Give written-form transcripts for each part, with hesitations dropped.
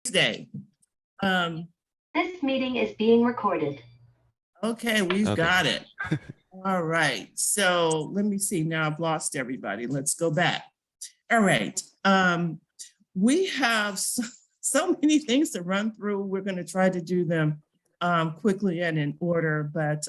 Thursday. This meeting is being recorded. Okay, we've got it. All right, so let me see. Now I've lost everybody. Let's go back. All right. We have so many things to run through. We're going to try to do them quickly and in order, but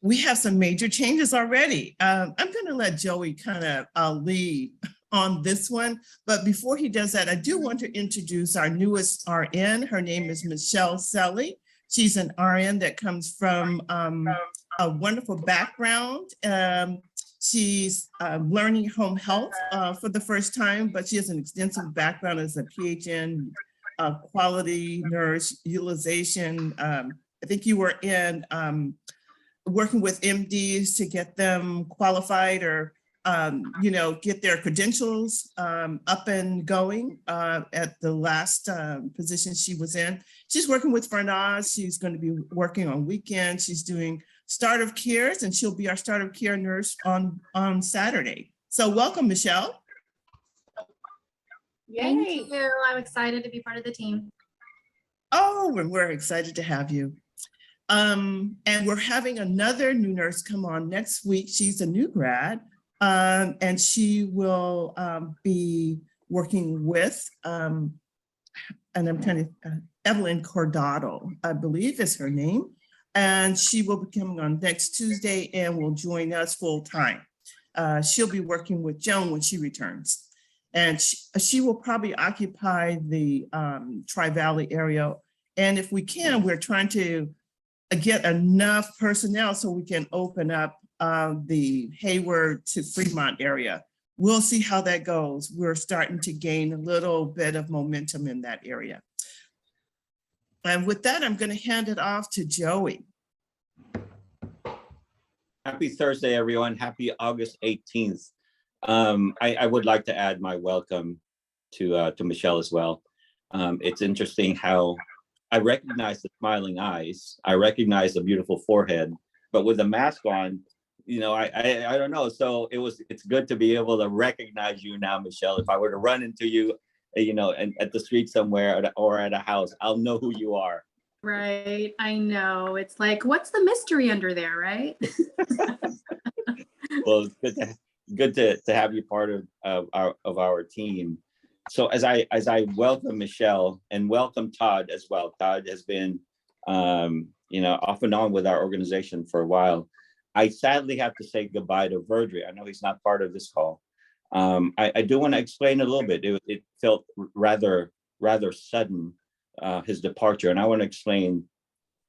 we have some major changes already. I'm going to let Joey kind of lead on this one, but before he does that, I do want to introduce our newest RN. Her name is Michelle Selly. She's an RN that comes from a wonderful background. She's learning home health for the first time, but she has an extensive background as a PHN, quality nurse, utilization. I think you were in working with MDs to get them qualified or get their credentials up and going at the last position she was in. She's working with Fernaz. She's going to be working on weekends. She's doing start of cares, and she'll be our start of care nurse on Saturday. So welcome, Michelle. Thank you. I'm excited to be part of the team. Oh, and we're excited to have you. And we're having another new nurse come on next week. She's a new grad. And she will be working with, and I'm trying to, Evelyn Cordado, I believe is her name. And she will be coming on next Tuesday and will join us full time. She'll be working with Joan when she returns. And she will probably occupy the Tri-Valley area. And if we can, we're trying to get enough personnel so we can open up the Hayward to Fremont area. We'll see how that goes. We're starting to gain a little bit of momentum in that area. And with that, I'm going to hand it off to Joey. Happy Thursday, everyone. Happy August 18th. I would like to add my welcome to Michelle as well. It's interesting how I recognize the smiling eyes. I recognize the beautiful forehead, but with the mask on, I don't know. So it's good to be able to recognize you now, Michelle. If I were to run into you, at the street somewhere or at a house, I'll know who you are. Right. I know. It's like, what's the mystery under there, right? Well, it's good to have you part of our team. So as I welcome Michelle and welcome Todd as well. Todd has been off and on with our organization for a while. I sadly have to say goodbye to Verdry. I know he's not part of this call. I do want to explain a little bit. It felt rather sudden, his departure. And I want to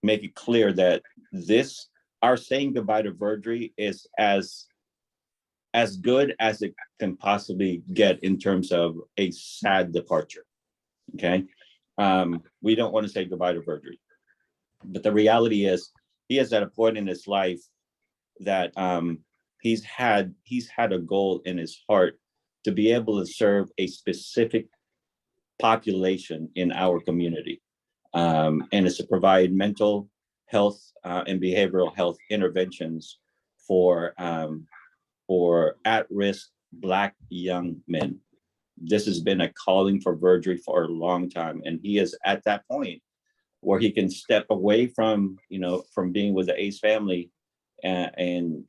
make it clear that our saying goodbye to Verdry is as good as it can possibly get in terms of a sad departure. Okay. We don't want to say goodbye to Verdry. But the reality is he is at a point in his life that he's had a goal in his heart to be able to serve a specific population in our community, and it's to provide mental health and behavioral health interventions for at-risk Black young men. This has been a calling for Verdry for a long time, and he is at that point where he can step away from being with the Ace family and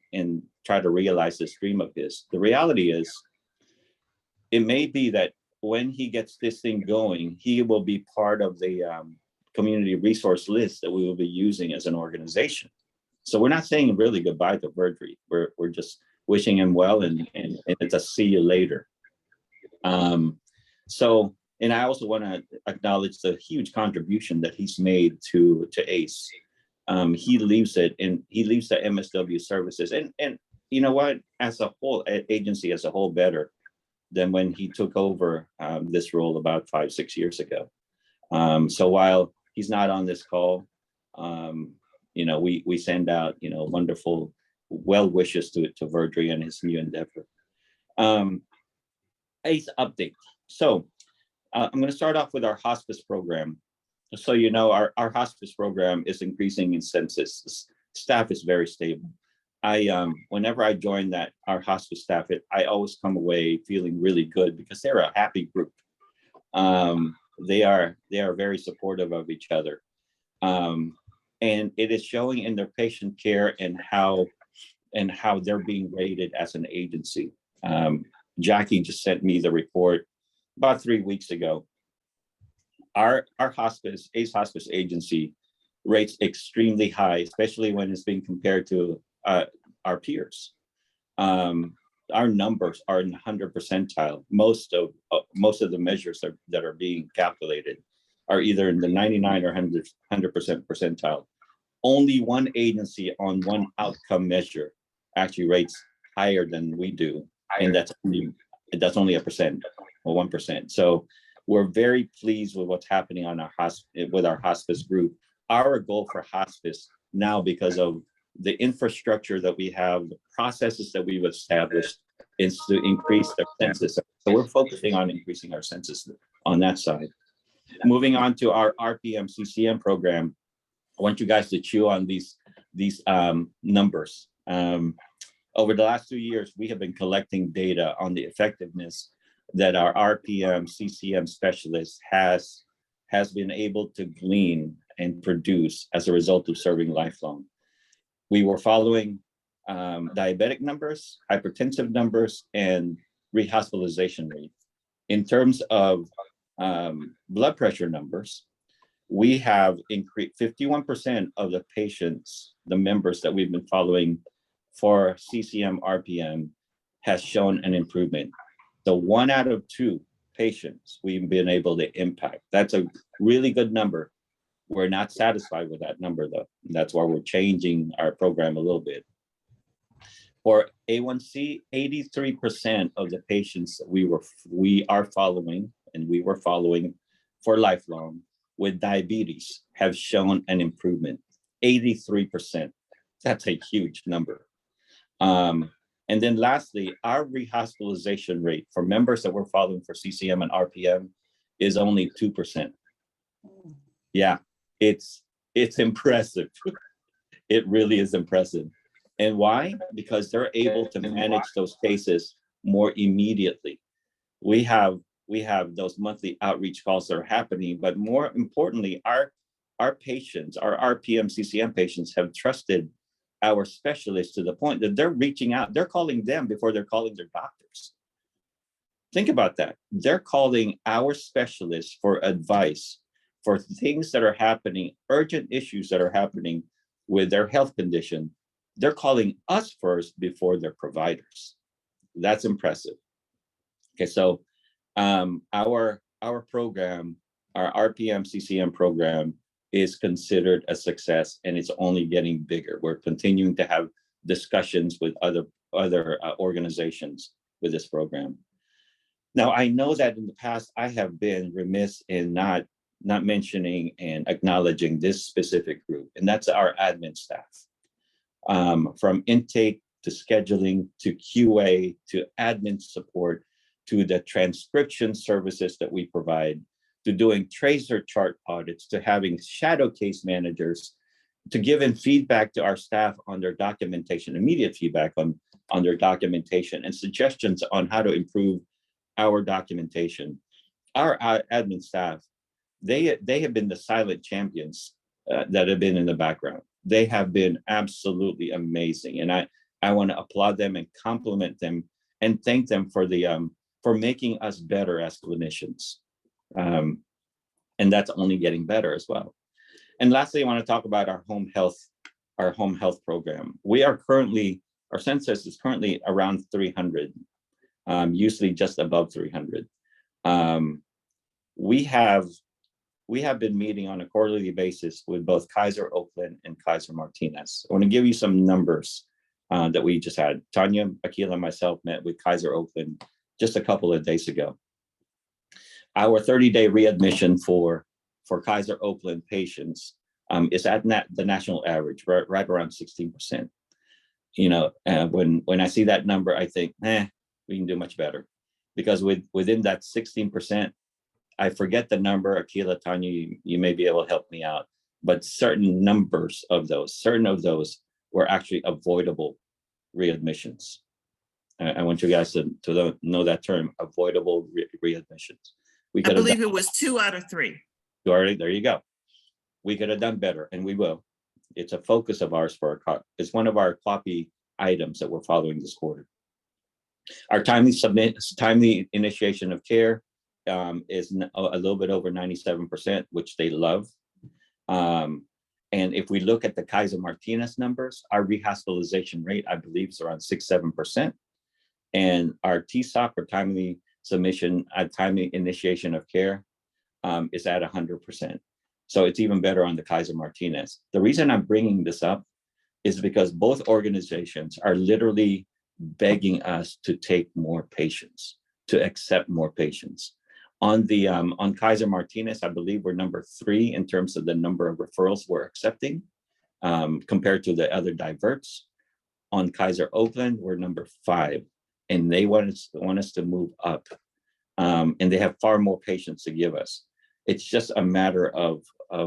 try to realize this dream of his. The reality is, it may be that when he gets this thing going, he will be part of the community resource list that we will be using as an organization. So we're not saying really goodbye to Verdry. We're just wishing him well and it's a see you later. And I also want to acknowledge the huge contribution that he's made to ACE. He leaves the MSW services and you know what, as a whole agency as a whole better than when he took over this role about 5-6 years ago. So while he's not on this call, we send out wonderful well wishes to Verdry and his new endeavor. ACE update. So I'm going to start off with our hospice program. So our hospice program is increasing in census. Staff is very stable. Whenever I join our hospice staff, I always come away feeling really good because they're a happy group. they are very supportive of each other. And it is showing in their patient care and how they're being rated as an agency. Jackie just sent me the report about 3 weeks ago. Our hospice, ACE Hospice Agency, rates extremely high, especially when it's being compared to our peers. Our numbers are in the 100 percentile. Most of the measures that are being calculated are either in the 99 or 100% percentile. Only one agency on one outcome measure actually rates higher than we do, and that's only 1% or 1%. So we're very pleased with what's happening on with our hospice group. Our goal for hospice now, because of the infrastructure that we have, the processes that we've established, is to increase their census. So we're focusing on increasing our census on that side. Moving on to our RPM CCM program, I want you guys to chew on these numbers. Over the last 2 years, we have been collecting data on the effectiveness that our RPM CCM specialist has been able to glean and produce as a result of serving lifelong. We were following diabetic numbers, hypertensive numbers, and rehospitalization rate. In terms of blood pressure numbers, we have increased 51% of the patients, the members that we've been following for CCM RPM has shown an improvement. So 1 out of 2 patients we've been able to impact. That's a really good number. We're not satisfied with that number though. That's why we're changing our program a little bit. For A1C, 83% of the patients that we were following for lifelong with diabetes have shown an improvement. 83%. That's a huge number. And then lastly, our rehospitalization rate for members that we're following for CCM and RPM is only 2%. Yeah, it's impressive. It really is impressive. And why? Because they're able to manage those cases more immediately. We have those monthly outreach calls that are happening, but more importantly, our patients, our RPM CCM patients have trusted our specialists to the point that they're reaching out. They're calling them before they're calling their doctors. Think about that. They're calling our specialists for advice for things that are happening, urgent issues that are happening with their health condition. They're calling us first before their providers. That's impressive. Okay, so our program, our RPM CCM program, is considered a success, and it's only getting bigger. We're continuing to have discussions with other organizations with this program. Now, I know that in the past I have been remiss in not mentioning and acknowledging this specific group, and that's our admin staff. From intake to scheduling to QA to admin support to the transcription services that we provide, to doing tracer chart audits, to having shadow case managers, to giving feedback to our staff on their documentation, immediate feedback on their documentation, and suggestions on how to improve our documentation. Our admin staff, they have been the silent champions that have been in the background. They have been absolutely amazing, and I want to applaud them and compliment them and thank them for making us better as clinicians. And that's only getting better as well. And lastly, I want to talk about our home health program. Our census is currently around 300, usually just above 300. We have been meeting on a quarterly basis with both Kaiser Oakland and Kaiser Martinez. I want to give you some numbers that we just had. Tanya, Akila, and myself met with Kaiser Oakland just a couple of days ago. Our 30-day readmission for Kaiser Oakland patients is at the national average, right around 16%. You know, when I see that number, I think, we can do much better, because within that 16%, I forget the number. Akila, Tanya, you may be able to help me out, but certain of those were actually avoidable readmissions. I want you guys to know that term, avoidable readmissions. We I could have believe done, it was 2 out of 3. already, there you go. We could have done better, and we will. It's a focus of ours it's one of our copy items that we're following this quarter. Our timely initiation of care is a little bit over 97%, which they love. And if we look at the Kaiser Martinez numbers, our rehospitalization rate, I believe, is around 6-7%. And our TSOP, or timely submission, timely initiation of care, is at 100%. So it's even better on the Kaiser Martinez. The reason I'm bringing this up is because both organizations are literally begging us to take more patients, to accept more patients. On Kaiser Martinez, I believe we're number 3 in terms of the number of referrals we're accepting, compared to the other diverts. On Kaiser Oakland, we're number 5, and they want us to move up, and they have far more patients to give us. It's just a matter of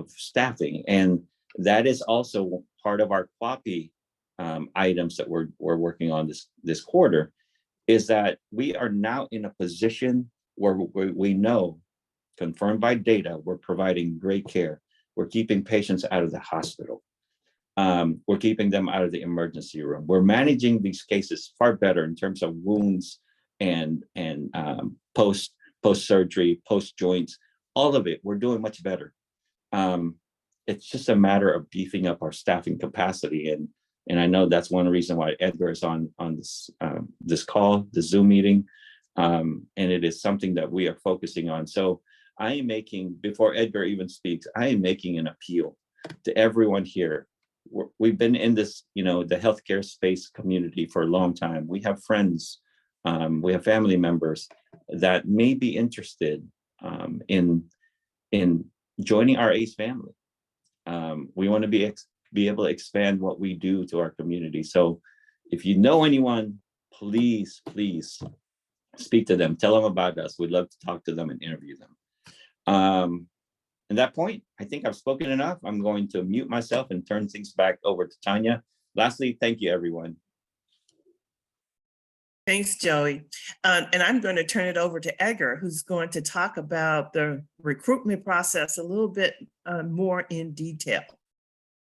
staffing, and that is also part of our QAPI items that we're working on this quarter, is that we are now in a position where we know, confirmed by data, we're providing great care. We're keeping patients out of the hospital. We're keeping them out of the emergency room. We're managing these cases far better in terms of wounds and post-surgery, post-joints, all of it. We're doing much better. It's just a matter of beefing up our staffing capacity. And I know that's one reason why Edgar is on this call, the Zoom meeting. And it is something that we are focusing on. So I am making, before Edgar even speaks, I am making an appeal to everyone here. We've been in this, the healthcare space community for a long time. We have friends, we have family members that may be interested in joining our ACE family. We want to be able to expand what we do to our community. So if you know anyone, please speak to them, tell them about us. We'd love to talk to them and interview them. At that point, I think I've spoken enough. I'm going to mute myself and turn things back over to Tanya. Lastly, thank you, everyone. Thanks, Joey. And I'm going to turn it over to Edgar, who's going to talk about the recruitment process a little bit more in detail.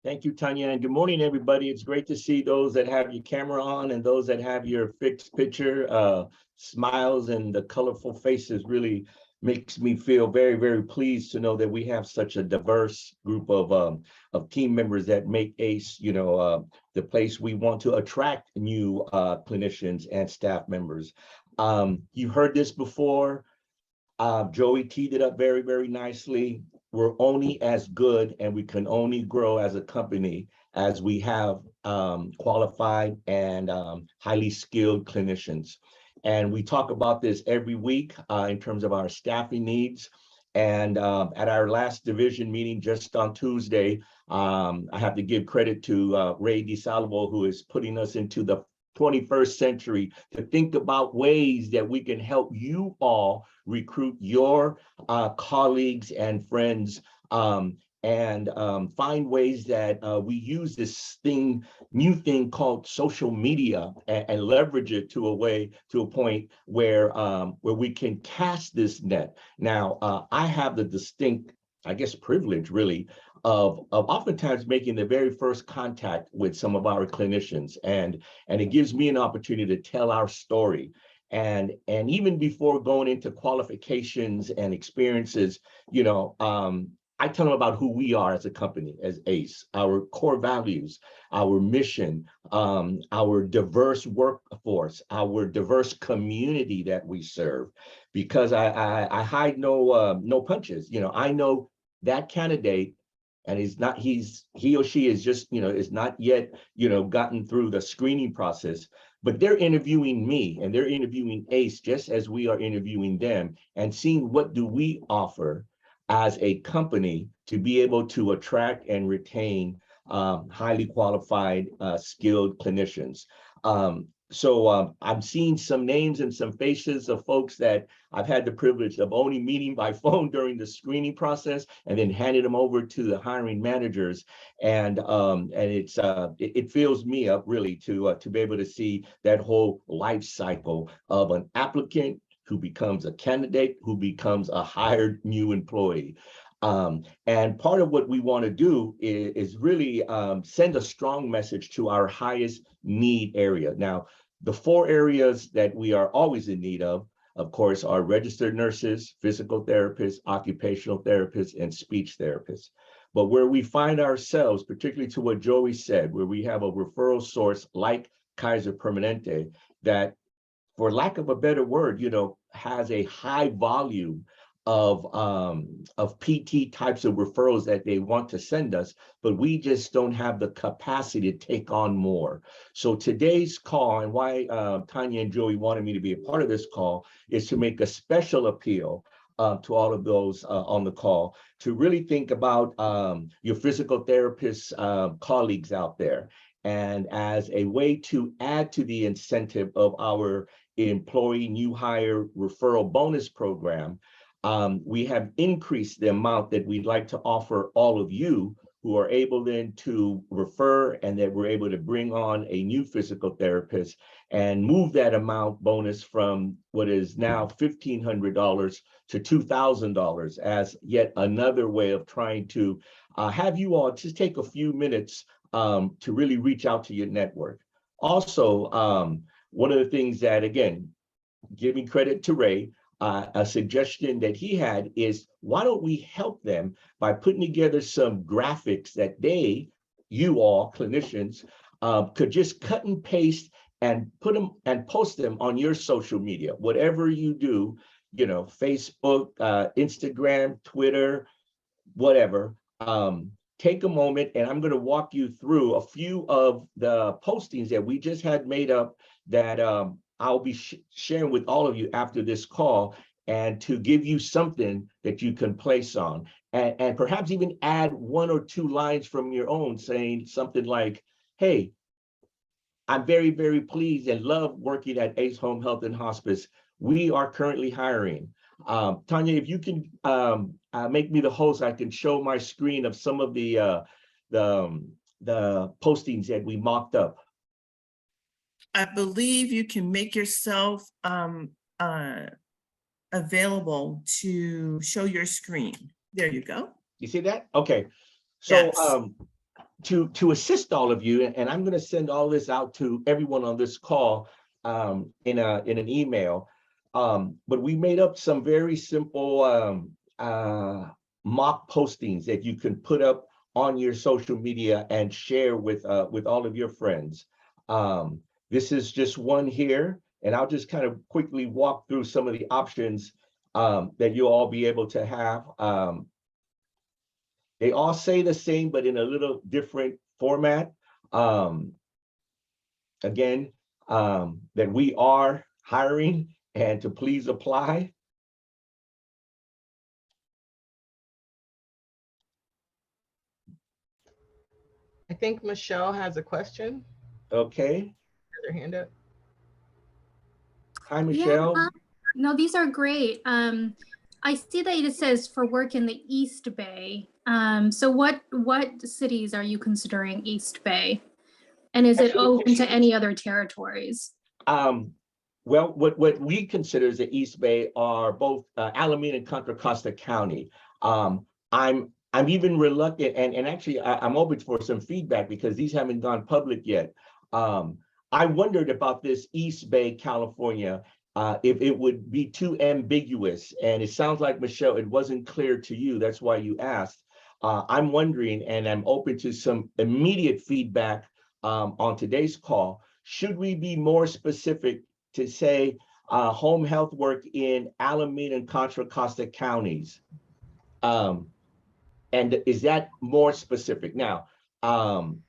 Thank you, Tanya, and good morning, everybody. It's great to see those that have your camera on and those that have your fixed picture. Smiles and the colorful faces really makes me feel very, very pleased to know that we have such a diverse group of team members that make ACE, the place we want to attract new clinicians and staff members. You've heard this before. Joey teed it up very, very nicely. We're only as good and we can only grow as a company as we have qualified and highly skilled clinicians. And we talk about this every week in terms of our staffing needs. And at our last division meeting just on Tuesday, I have to give credit to Ray DiSalvo, who is putting us into the 21st century to think about ways that we can help you all recruit your colleagues and friends, and find ways that we use this new thing called social media and leverage it to a point where we can cast this net. Now, I have the distinct, I guess, privilege really of oftentimes making the very first contact with some of our clinicians, and it gives me an opportunity to tell our story. And even before going into qualifications and experiences, I tell them about who we are as a company, as ACE, our core values, our mission, our diverse workforce, our diverse community that we serve, because I hide no punches. I know that candidate, and he or she is just, is not yet, gotten through the screening process, but they're interviewing me and they're interviewing ACE just as we are interviewing them and seeing what do we offer as a company to be able to attract and retain highly qualified, skilled clinicians. So I'm seeing some names and some faces of folks that I've had the privilege of only meeting by phone during the screening process and then handing them over to the hiring managers. And it fills me up really to be able to see that whole life cycle of an applicant who becomes a candidate, who becomes a hired new employee. And part of what we want to do is really send a strong message to our highest need area. Now, the 4 areas that we are always in need of course, are registered nurses, physical therapists, occupational therapists, and speech therapists. But where we find ourselves, particularly to what Joey said, where we have a referral source like Kaiser Permanente, that, for lack of a better word, has a high volume of PT types of referrals that they want to send us, but we just don't have the capacity to take on more. So today's call, and why Tanya and Joey wanted me to be a part of this call, is to make a special appeal to all of those on the call to really think about your physical therapist colleagues out there. And as a way to add to the incentive of our employee new hire referral bonus program, we have increased the amount that we'd like to offer all of you who are able then to refer, and that we're able to bring on a new physical therapist and move that amount bonus from what is now $1,500 to $2,000 as yet another way of trying to have you all just take a few minutes to really reach out to your network. Also, one of the things that, again, giving credit to Ray, a suggestion that he had is, why don't we help them by putting together some graphics that you all clinicians, could just cut and paste and put them and post them on your social media, whatever you do, Facebook, Instagram, Twitter, whatever. Take a moment, and I'm going to walk you through a few of the postings that we just had made up that I'll be sharing with all of you after this call, and to give you something that you can place on, and perhaps even add 1 or 2 lines from your own, saying something like, hey, I'm very, very pleased and love working at Ace Home Health and Hospice. We are currently hiring. Tanya, if you can make me the host, I can show my screen of some of the postings that we mocked up. I believe you can make yourself available to show your screen. There you go. You see that? Okay. So Yes. to assist all of you, and I'm going to send all this out to everyone on this call in an email. But we made up some very simple mock postings that you can put up on your social media and share with all of your friends. This is just one here, and I'll just kind of quickly walk through some of the options that you'll all be able to have. They all say the same, but in a little different format. Again, that we are hiring and to please apply. I think Michelle has a question. Okay. Has her hand up. Hi, Michelle. Yeah. No, these are great. I see that it says for work in the East Bay. So what cities are you considering East Bay? And is it open to any other territories? Well, what we consider as the East Bay are both Alameda and Contra Costa County. I'm even reluctant, and actually I'm open for some feedback because these haven't gone public yet. I wondered about this East Bay, California, if it would be too ambiguous. And it sounds like, Michelle, it wasn't clear to you. That's why you asked. I'm wondering, and I'm open to some immediate feedback on today's call. Should we be more specific to say home health work in Alameda and Contra Costa counties? And is that more specific? Now, although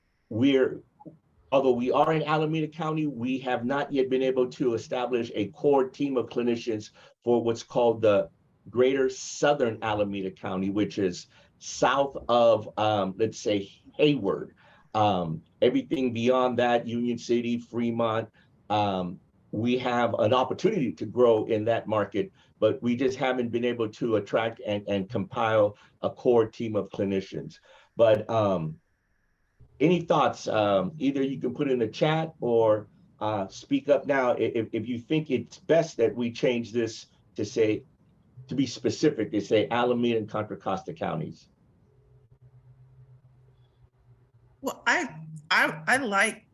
we are in Alameda County, we have not yet been able to establish a core team of clinicians for what's called the Greater Southern Alameda County, which is south of, let's say, Hayward. Everything beyond that, Union City, Fremont, we have an opportunity to grow in that market, but we just haven't been able to attract and compile a core team of clinicians. But any thoughts? Either you can put in the chat or speak up now if you think it's best that we change this to say, to be specific, to say Alameda and Contra Costa counties. Well, I like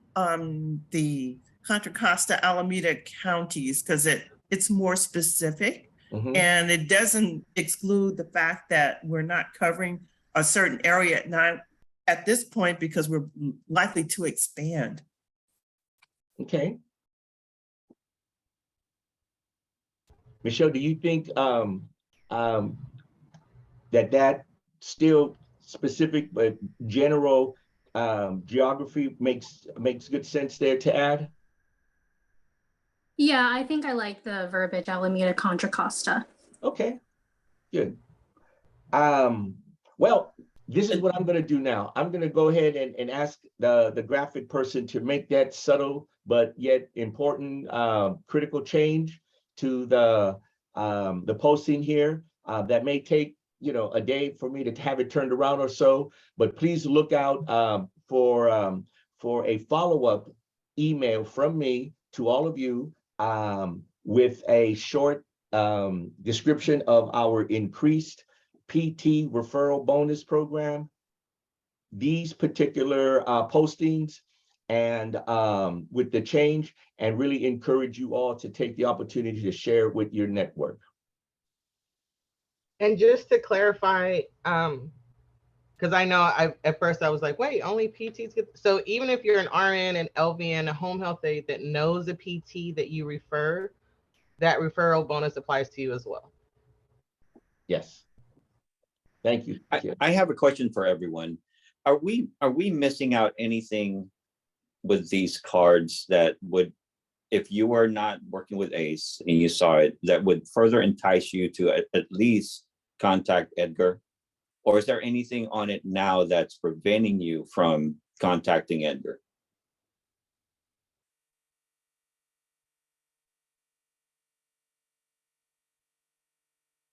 the Contra Costa Alameda counties because it's more specific and it doesn't exclude the fact that we're not covering a certain area now at this point because we're likely to expand. Okay. Michelle, do you think that still specific but general geography makes good sense there to add? Yeah, I think I like the verbiage Alameda Contra Costa. Okay, good. Well, this is what I'm going to do now. I'm going to go ahead and ask the graphic person to make that subtle but yet important critical change to the posting here. That may take a day for me to have it turned around or so, but please look out for a follow-up email from me to all of you with a short description of our increased PT referral bonus program, these particular postings, and with the change, and really encourage you all to take the opportunity to share it with your network. And just to clarify, because I know at first I was like, wait, only PTs get, so even if you're an RN, an LVN, a home health aide that knows a PT that you refer, that referral bonus applies to you as well. Yes. Thank you. I have a question for everyone. Are we missing out anything with these cards that would, if you were not working with ACE and you saw it, that would further entice you to at least contact Edgar? Or is there anything on it now that's preventing you from contacting Edgar?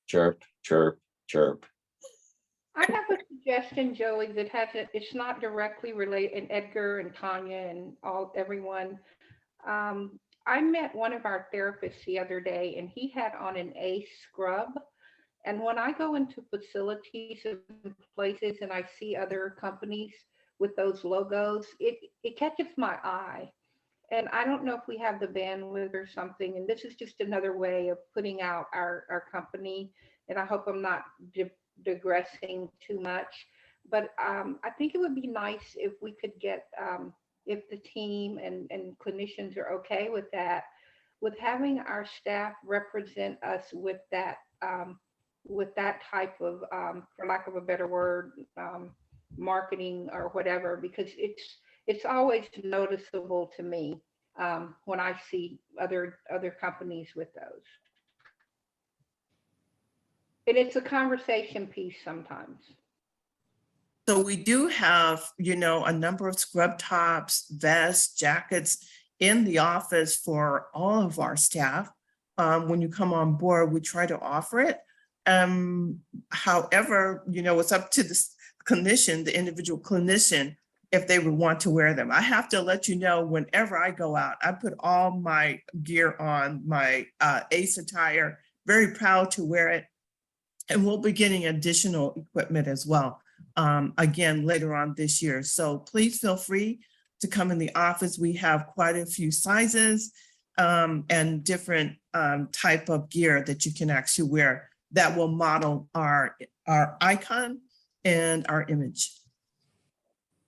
Chirp, chirp, chirp. I have a suggestion, Joey, that it's not directly related, and Edgar and Tanya and everyone. I met one of our therapists the other day and he had on an ACE scrub. And when I go into facilities and places and I see other companies with those logos, it catches my eye. And I don't know if we have the bandwidth or something. And this is just another way of putting out our company. And I hope I'm not digressing too much. But I think it would be nice if we could get, if the team and clinicians are okay with that, with having our staff represent us with that type of, for lack of a better word, marketing or whatever, because it's always noticeable to me when I see other companies with those. And it's a conversation piece sometimes. So we do have, a number of scrub tops, vests, jackets in the office for all of our staff. When you come on board, we try to offer it. However, it's up to the clinician, the individual clinician, if they would want to wear them. I have to let you know, whenever I go out, I put all my gear on, my ACE attire, very proud to wear it. And we'll be getting additional equipment as well, again, later on this year. So please feel free to come in the office. We have quite a few sizes and different type of gear that you can actually wear that will model our icon and our image.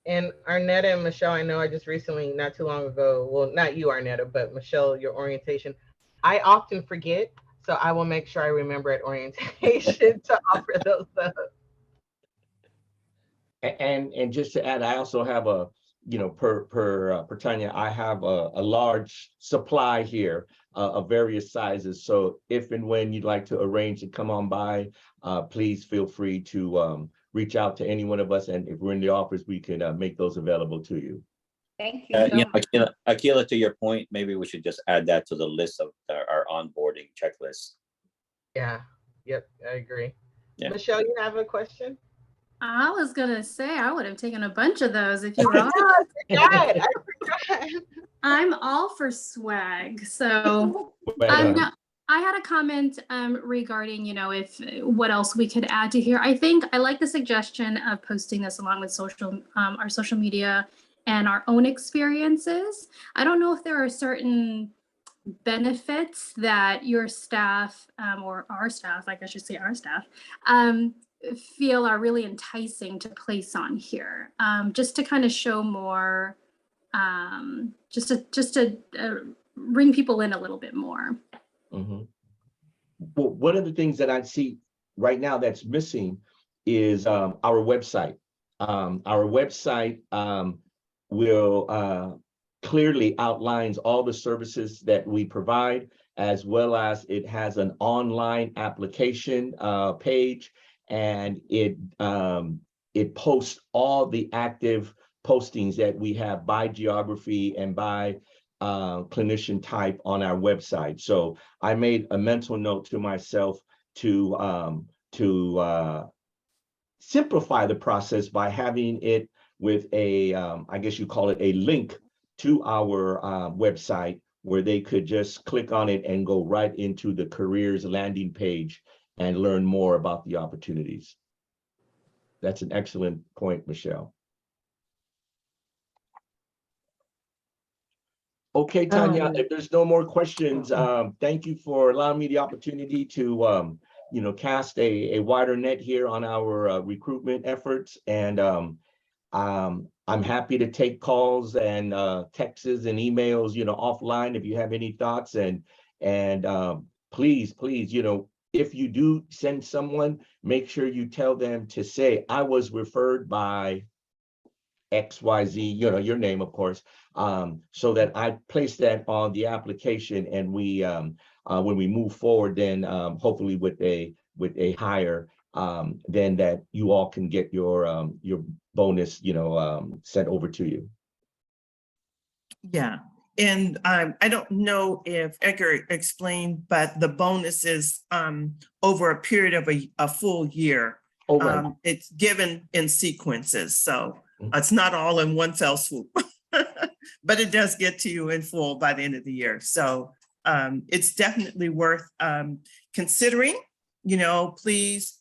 And Arnetta and Michelle, I know I just recently, not too long ago, well, not you, Arnetta, but Michelle, your orientation, I often forget. So I will make sure I remember at orientation to offer those up. And just to add, I also have a, per Tanya, I have a large supply here of various sizes. So if and when you'd like to arrange to come on by, please feel free to reach out to any one of us. And if we're in the office, we can make those available to you. Thank you so much. Akila, to your point, maybe we should just add that to the list of our onboarding checklist. Yeah, yep, I agree. Yeah. Michelle, you have a question? I was gonna say I would have taken a bunch of those if you were all. I forgot. I'm all for swag. So But, no, I had a comment regarding, if what else we could add to here. I think I like the suggestion of posting this along with our social media and our own experiences. I don't know if there are certain benefits that your staff or our staff, like I should say our staff, feel are really enticing to place on here, just to kind of show more, just to bring people in a little bit more. mhm. Well, one of the things that I see right now that's missing is our website. Our website will clearly outlines all the services that we provide, as well as it has an online application page, and it posts all the active postings that we have by geography and by clinician type on our website. So I made a mental note to myself to simplify the process by having it with a, I guess you call it a link to our website, where they could just click on it and go right into the careers landing page and learn more about the opportunities. That's an excellent point, Michelle. Okay, Tanya, if there's no more questions, thank you for allowing me the opportunity to cast a wider net here on our recruitment efforts. And I'm happy to take calls and texts and emails, offline if you have any thoughts. And please, if you do send someone, make sure you tell them to say, I was referred by XYZ, your name, of course, so that I place that on the application, and we, when we move forward, then hopefully with a hire, then that you all can get your bonus, sent over to you. Yeah. And I don't know if Edgar explained, but the bonus is over a period of a full year. Oh, right. It's given in sequences. So it's not all in one fell swoop, but it does get to you in full by the end of the year. So it's definitely worth considering, please,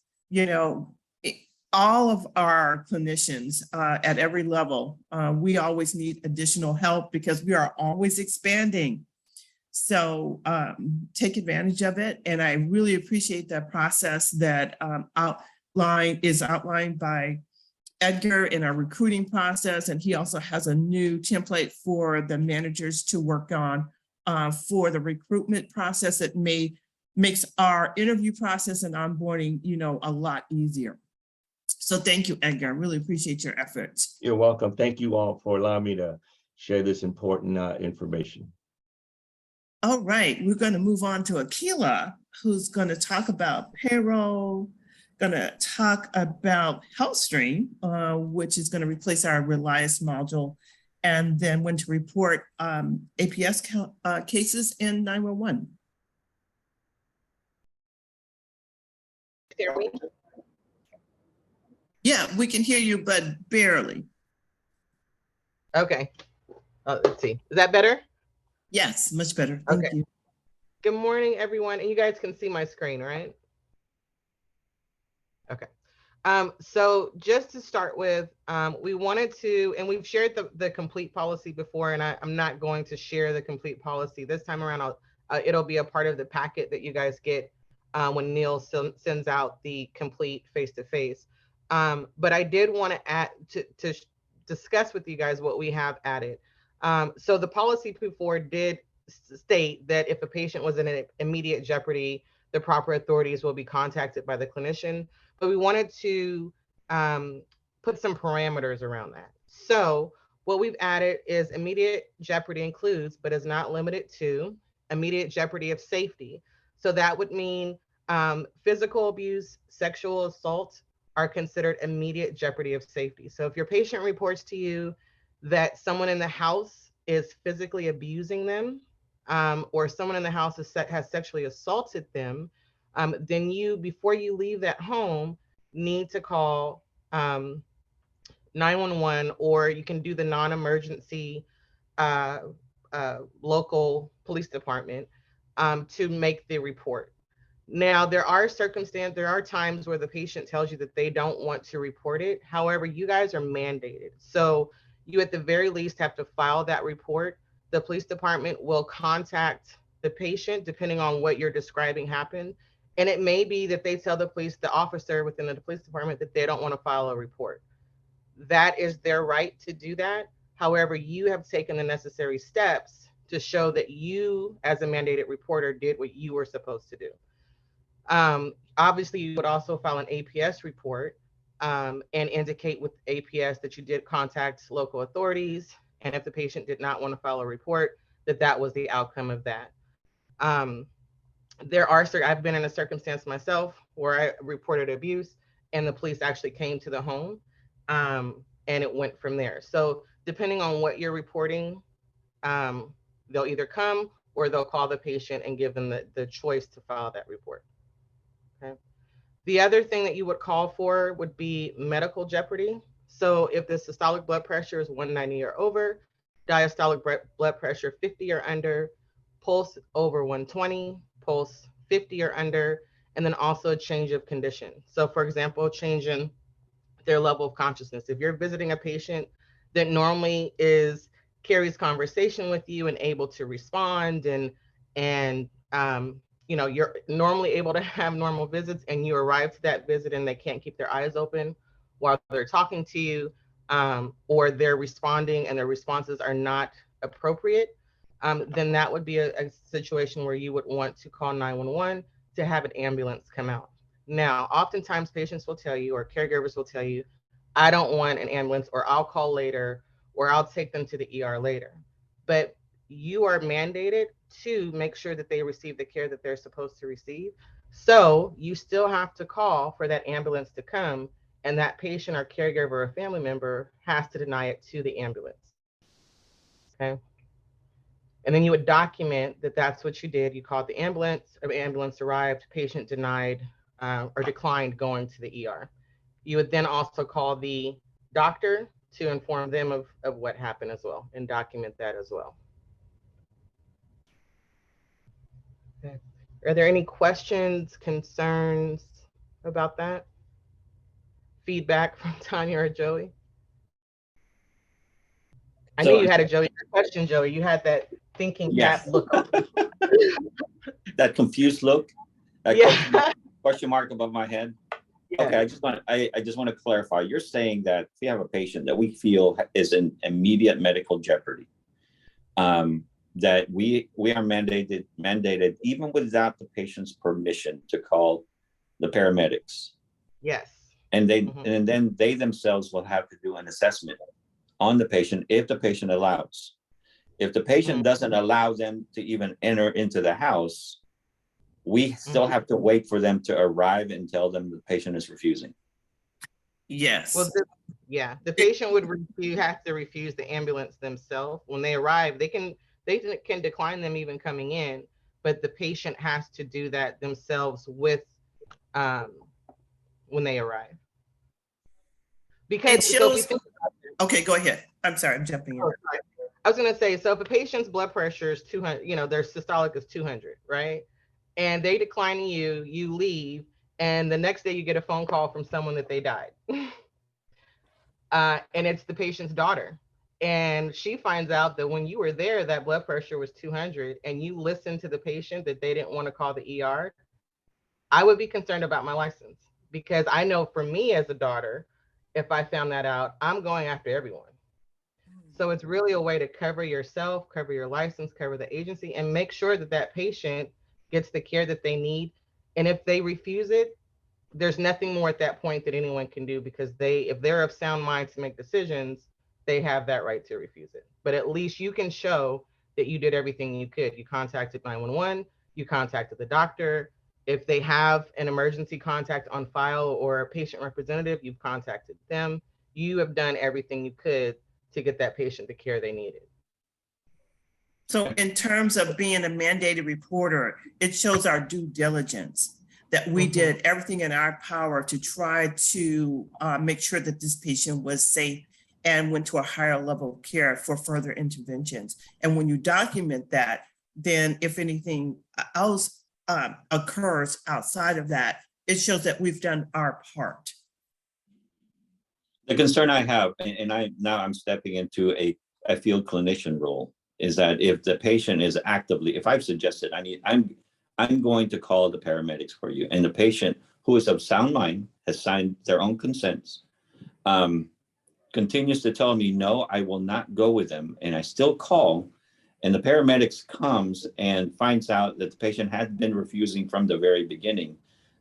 all of our clinicians at every level, we always need additional help because we are always expanding. So take advantage of it. And I really appreciate that process that is outlined by Edgar in our recruiting process. And he also has a new template for the managers to work on for the recruitment process that makes our interview process and onboarding, a lot easier. So thank you, Edgar. I really appreciate your efforts. You're welcome. Thank you all for allowing me to share this important information. All right, we're going to move on to Akila, who's going to talk about payroll, going to talk about HealthStream, which is going to replace our Reliance module, and then when to report APS cases in 911. Hear me? Yeah, we can hear you, but barely. Okay. Let's see. Is that better? Yes, much better. Thank you. Good morning, everyone. And you guys can see my screen, right? Okay. So just to start with, we wanted to, and we've shared the complete policy before, and I'm not going to share the complete policy this time around. It'll be a part of the packet that you guys get when Neil sends out the complete face-to-face. But I did want to add to discuss with you guys what we have added. So the policy before did state that if a patient was in an immediate jeopardy, the proper authorities will be contacted by the clinician. But we wanted to put some parameters around that. So what we've added is immediate jeopardy includes, but is not limited to, immediate jeopardy of safety. So that would mean physical abuse, sexual assault are considered immediate jeopardy of safety. So if your patient reports to you that someone in the house is physically abusing them, or someone in the house has sexually assaulted them, then you, before you leave that home, need to call 911, or you can do the non-emergency local police department to make the report. Now, there are times where the patient tells you that they don't want to report it. However, you guys are mandated. So you at the very least have to file that report. The police department will contact the patient depending on what you're describing happened. And it may be that they tell the officer within the police department that they don't want to file a report. That is their right to do that. However, you have taken the necessary steps to show that you, as a mandated reporter, did what you were supposed to do. Obviously, you would also file an APS report and indicate with APS that you did contact local authorities. And if the patient did not want to file a report, that was the outcome of that. I've been in a circumstance myself where I reported abuse and the police actually came to the home and it went from there. So depending on what you're reporting, they'll either come or they'll call the patient and give them the choice to file that report. Okay. The other thing that you would call for would be medical jeopardy. So if the systolic blood pressure is 190 or over, diastolic blood pressure 50 or under, pulse over 120, pulse 50 or under, and then also a change of condition. So for example, change in their level of consciousness. If you're visiting a patient that normally carries conversation with you and able to respond and you're normally able to have normal visits and you arrive to that visit and they can't keep their eyes open while they're talking to you, or they're responding and their responses are not appropriate, then that would be a situation where you would want to call 911 to have an ambulance come out. Now, oftentimes patients will tell you, or caregivers will tell you, I don't want an ambulance, or I'll call later, or I'll take them to the ER later. But you are mandated to make sure that they receive the care that they're supposed to receive. So you still have to call for that ambulance to come, and that patient or caregiver or family member has to deny it to the ambulance. Okay. And then you would document that that's what you did. You called the ambulance, an ambulance arrived, patient denied or declined going to the ER. You would then also call the doctor to inform them of what happened as well and document that as well. Okay. Are there any questions, concerns about that? Feedback from Tanya or Joey? I knew you had a question, Joey. You had that thinking cap look. That confused look. That question mark above my head. Yeah. Okay, I just want to clarify. You're saying that if we have a patient that we feel is in immediate medical jeopardy, that we are mandated even without the patient's permission to call the paramedics. Yes. And then they themselves will have to do an assessment on the patient if the patient allows. If the patient doesn't allow them to even enter into the house, we still have to wait for them to arrive and tell them the patient is refusing. Yes. Well, the patient would have to refuse the ambulance themselves. When they arrive, they can decline them even coming in, but the patient has to do that themselves with when they arrive. Because it shows. Okay, go ahead. I'm sorry, I'm jumping in. I was going to say, so if a patient's blood pressure is 200, their systolic is 200, right? And they decline you, you leave, and the next day you get a phone call from someone that they died. And it's the patient's daughter. And she finds out that when you were there, that blood pressure was 200, and you listened to the patient that they didn't want to call the ER. I would be concerned about my license, because I know for me as a daughter, if I found that out, I'm going after everyone. So it's really a way to cover yourself, cover your license, cover the agency, and make sure that that patient gets the care that they need. And if they refuse it, there's nothing more at that point that anyone can do, because if they're of sound mind to make decisions, they have that right to refuse it. But at least you can show that you did everything you could. You contacted 911, you contacted the doctor. If they have an emergency contact on file or a patient representative, you've contacted them. You have done everything you could to get that patient the care they needed. So in terms of being a mandated reporter, it shows our due diligence. that we did everything in our power to try to make sure that this patient was safe and went to a higher level of care for further interventions. And when you document that, then if anything else occurs outside of that, it shows that we've done our part. The concern I have, and I'm stepping into a field clinician role, is that if the patient is actively, if I've suggested I'm going to call the paramedics for you, and the patient who is of sound mind has signed their own consents, continues to tell me, no, I will not go with them, and I still call, and the paramedics comes and finds out that the patient had been refusing from the very beginning,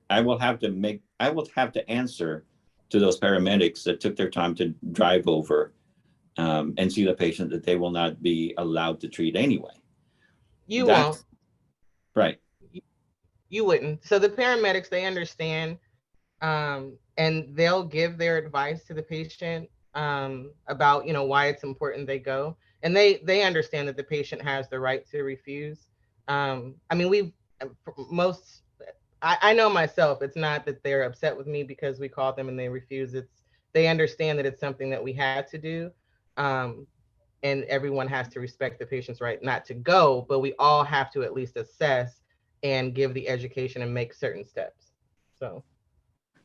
I will have to answer to those paramedics that took their time to drive over and see the patient that they will not be allowed to treat anyway. You won't. Right. You wouldn't. So the paramedics, they understand, and they'll give their advice to the patient about, you know, why it's important they go. And they understand that the patient has the right to refuse. I mean, I know myself, it's not that they're upset with me because we called them and they refuse. They understand that it's something that we had to do. And everyone has to respect the patient's right not to go, but we all have to at least assess and give the education and make certain steps. So.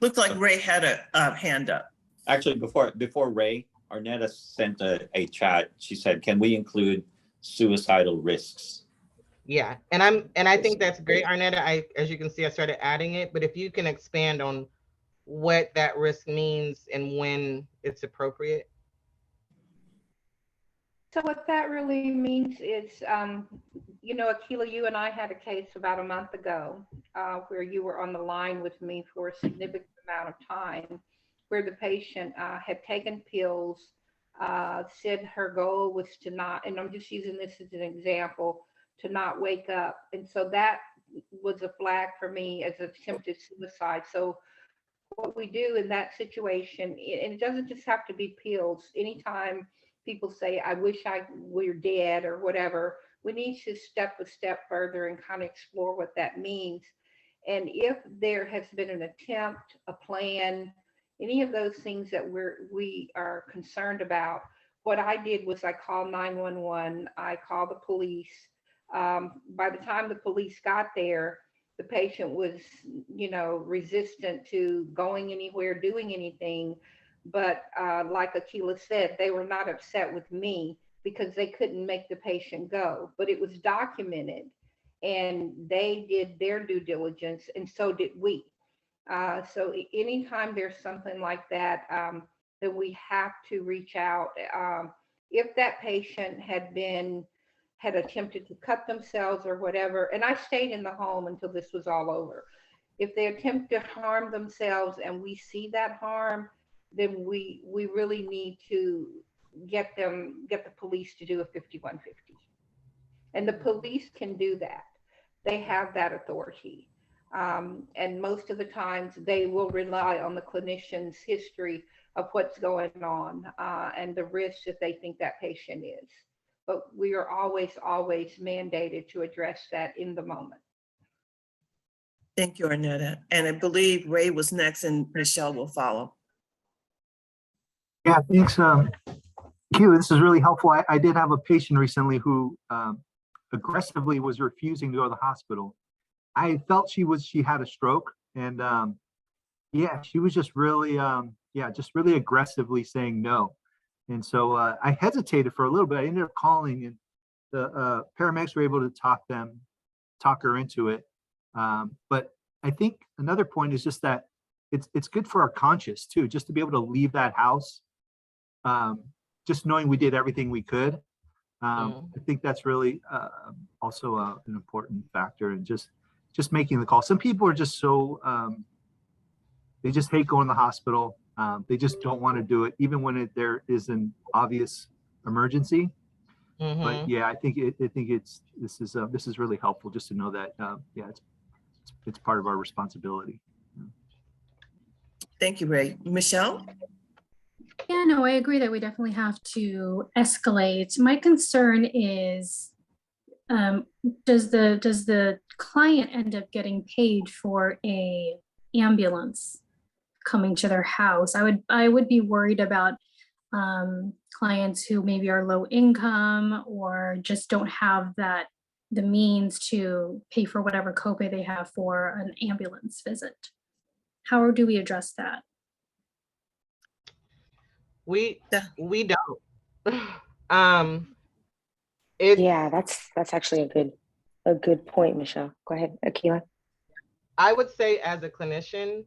Looks like Ray had a hand up. Actually, before Ray, Arnetta sent a chat. She said, can we include suicidal risks? Yeah, and I think that's great, Arnetta. As you can see, I started adding it, but if you can expand on what that risk means and when it's appropriate. So what that really means is, you know, Akila, you and I had a case about a month ago where you were on the line with me for a significant amount of time, where the patient had taken pills, said her goal was to not, and I'm just using this as an example, to not wake up. And so that was a flag for me as attempted suicide. So what we do in that situation, and it doesn't just have to be pills, anytime people say, I wish we're dead or whatever, we need to step a step further and kind of explore what that means. And if there has been an attempt, a plan, any of those things that we are concerned about, what I did was I called 911, I called the police. By the time the police got there, the patient was, you know, resistant to going anywhere, doing anything. But like Akila said, they were not upset with me because they couldn't make the patient go, but it was documented and they did their due diligence and so did we. So anytime there's something like that, then we have to reach out. If that patient had attempted to cut themselves or whatever, and I stayed in the home until this was all over. If they attempt to harm themselves and we see that harm, then we really need to get the police to do a 5150. And the police can do that. They have that authority. And most of the times they will rely on the clinician's history of what's going on and the risks that they think that patient is. But we are always mandated to address that in the moment. Thank you, Arnetta. And I believe Ray was next and Michelle will follow. Yeah, thanks. Q, this is really helpful. I did have a patient recently who aggressively was refusing to go to the hospital. I felt she had a stroke, and yeah, she was just really really aggressively saying no. And so I hesitated for a little bit. I ended up calling, and the paramedics were able to talk her into it. But I think another point is just that it's good for our conscience too, just to be able to leave that house, just knowing we did everything we could. I think that's really also an important factor, and just making the call. Some people are just so they just hate going to the hospital. They just don't want to do it, even when there is an obvious emergency. But yeah, I think this is really helpful just to know that yeah, it's part of our responsibility. Thank you, Ray. Michelle? Yeah, no, I agree that we definitely have to escalate. My concern is does the client end up getting paid for a ambulance coming to their house? I would be worried about clients who maybe are low income or just don't have the means to pay for whatever copay they have for an ambulance visit. How do we address that? We Yeah. don't. It's, Yeah, that's actually a good point, Michelle. Go ahead, Akila. I would say as a clinician,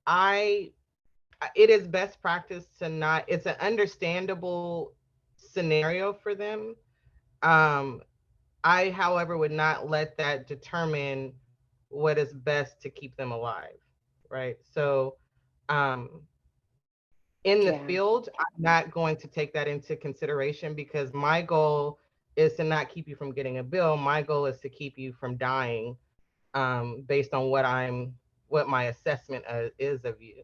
it is best practice to not, it's an understandable scenario for them. I, however, would not let that determine what is best to keep them alive, right? So in the Yeah. field, I'm not going to take that into consideration because my goal is to not keep you from getting a bill. My goal is to keep you from dying based on what my assessment is of you.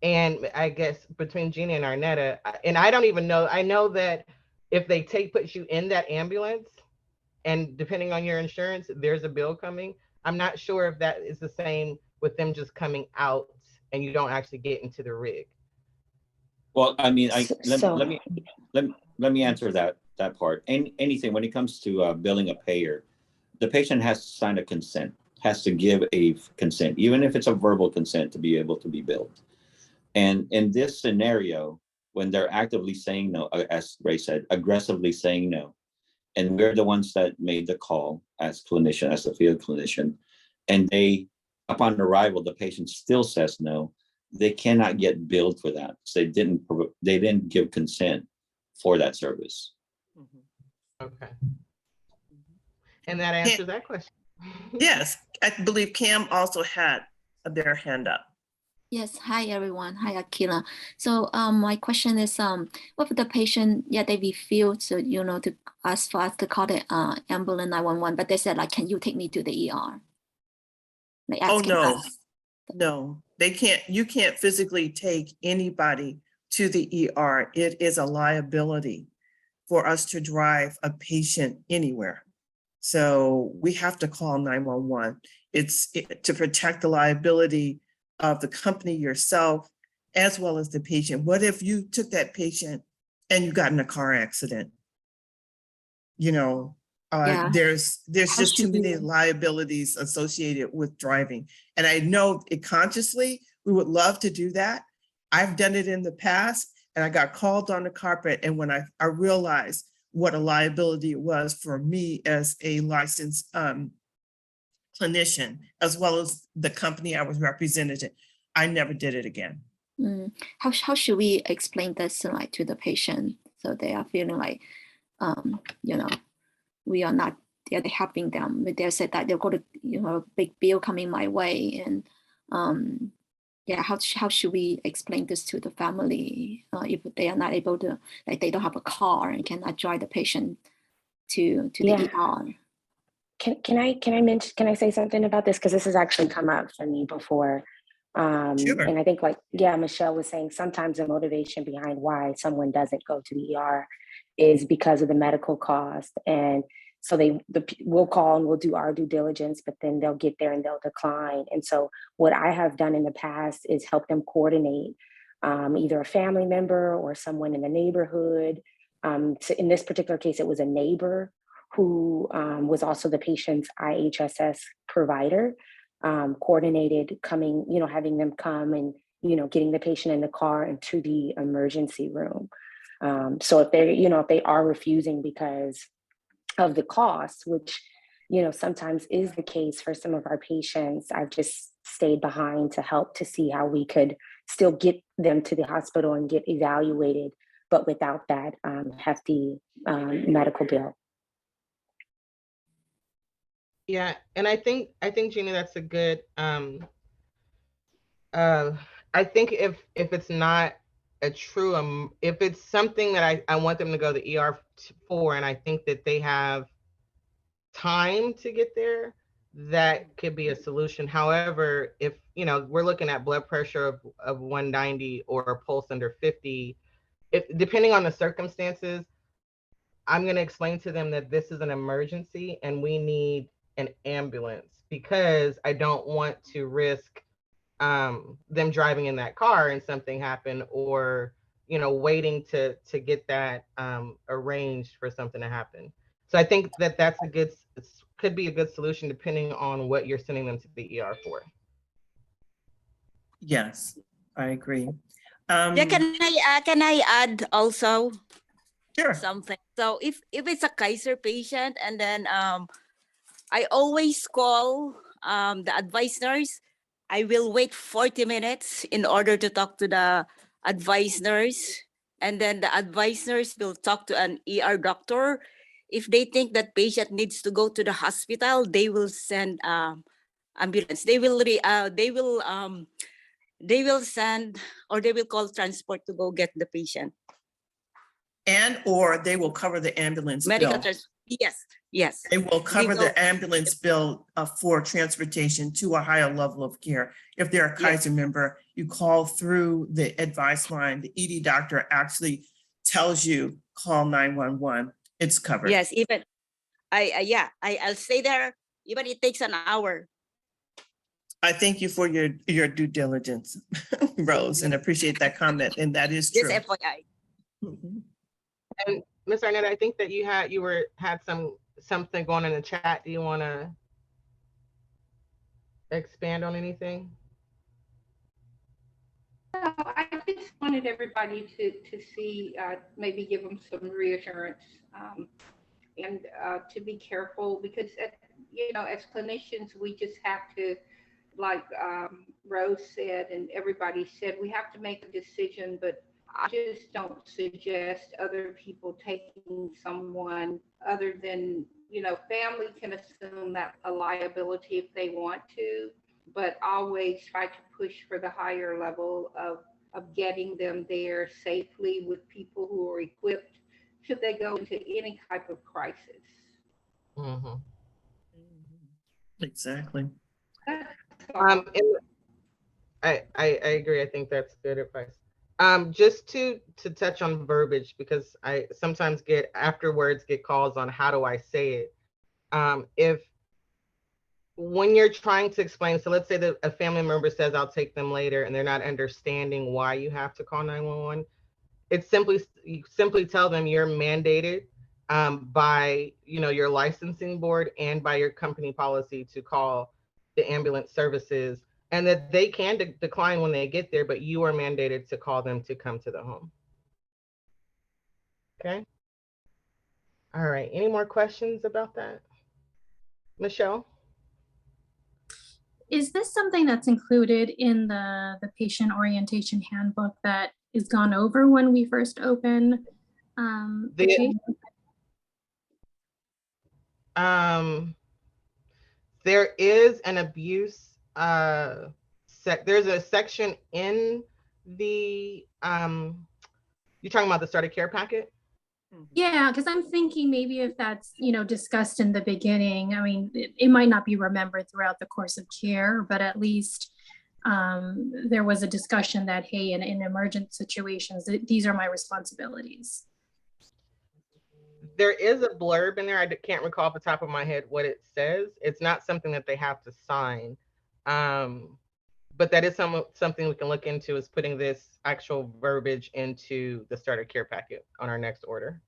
And I guess between Gina and Arnetta, and I don't even know, I know that if they put you in that ambulance, and depending on your insurance, there's a bill coming. I'm not sure if that is the same with them just coming out and you don't actually get into the rig. Well, I mean, So let me answer that part. Anything when it comes to billing a payer, the patient has to sign a consent, has to give a consent, even if it's a verbal consent, to be able to be billed. And in this scenario, when they're actively saying no, as Ray said, aggressively saying no, and we're the ones that made the call as clinician, as a field clinician, and they, upon arrival, the patient still says no, they cannot get billed for that. So they didn't give consent for that service. Okay. And that answers that question. Yes, I believe Cam also had their hand up. Yes, hi everyone. Hi Akila. So my question is what if the patient, yeah, they refused to, to ask for us to call the ambulance 911, but they said like, can you take me to the ER? Like Oh, asking no, us. no, they can't, you can't physically take anybody to the ER. It is a liability for us to drive a patient anywhere. So we have to call 911. It's to protect the liability of the company, yourself, as well as the patient. What if you took that patient and you got in a car accident? Yeah. There's How just too should many we- liabilities associated with driving. And I know it consciously, we would love to do that. I've done it in the past and I got called on the carpet. And when I realized what a liability it was for me as a licensed clinician, as well as the company I was representing, I never did it again. How should we explain this like to the patient so they are feeling like, we are not there helping them. But they said that they're going to, a big bill coming my way, and how should we explain this to the family if they are not able to, like they don't have a car and cannot drive the patient to the ER? Can I say something about this? Because this has actually come up for me before. Sure. And I think Michelle was saying sometimes the motivation behind why someone doesn't go to the ER is because of the medical cost. And so we'll call and we'll do our due diligence, but then they'll get there and they'll decline. And so what I have done in the past is help them coordinate either a family member or someone in the neighborhood. So in this particular case, it was a neighbor who was also the patient's IHSS provider, coordinated coming, having them come and, getting the patient in the car and to the emergency room. So if they are refusing because of the cost, which, sometimes is the case for some of our patients, I've just stayed behind to help to see how we could still get them to the hospital and get evaluated, but without that hefty medical bill. Yeah, and I think Gina, that's a good. I think if it's not a true, if it's something that I want them to go to the ER for, and I think that they have time to get there, that could be a solution. However, if we're looking at blood pressure of 190 or a pulse under 50, if depending on the circumstances, I'm going to explain to them that this is an emergency and we need an ambulance, because I don't want to risk them driving in that car and something happen, or waiting to get that arranged for something to happen. So I think that that's a good, could be a good solution depending on what you're sending them to the ER for. Yes, I agree. Yeah, can I add also Sure. something? So if it's a Kaiser patient, and then I always call the advice nurse. I will wait 40 minutes in order to talk to the advice nurse, and then the advice nurse will talk to an ER doctor. If they think that patient needs to go to the hospital, they will send ambulance. They will send, or they will call transport to go get the patient. And or they will cover the ambulance Medical bill. Yes. They will cover the ambulance bill for transportation to a higher level of care. If they're a Kaiser member, you call through the advice line. The ED doctor actually tells you, call 911. It's covered. Yes, even I'll stay there, even it takes an hour. I thank you for your due diligence, Rose, and appreciate that comment. And that is true. Just FYI. Mhm. And Ms. Arnett, I think that you had something going in the chat. Do you want to expand on anything? No, I just wanted everybody to see, maybe give them some reassurance, and to be careful, because as clinicians, we just have to, like Rose said and everybody said, we have to make a decision, but I just don't suggest other people taking someone other than, family can assume that a liability if they want to, but always try to push for the higher level of getting them there safely with people who are equipped should they go into any type of crisis. Mm-hmm. Exactly. I agree. I think that's good advice. Just to touch on verbiage, because I sometimes get calls on how do I say it. If when you're trying to explain, so let's say that a family member says I'll take them later, and they're not understanding why you have to call 911. It's you simply tell them you're mandated by your licensing board and by your company policy to call the ambulance services, and that they can decline when they get there, but you are mandated to call them to come to the home. Okay. All right. Any more questions about that? Michelle? Is this something that's included in the patient orientation handbook that is gone over when we first open the case? There is an abuse there's a section in the you're talking about the starter care packet? Yeah, because I'm thinking maybe if that's discussed in the beginning, I mean, it might not be remembered throughout the course of care, but at least there was a discussion that, hey, in emergent situations, these are my responsibilities. There is a blurb in there. I can't recall off the top of my head what it says. It's not something that they have to sign. But that is something we can look into, is putting this actual verbiage into the starter care packet on our next order.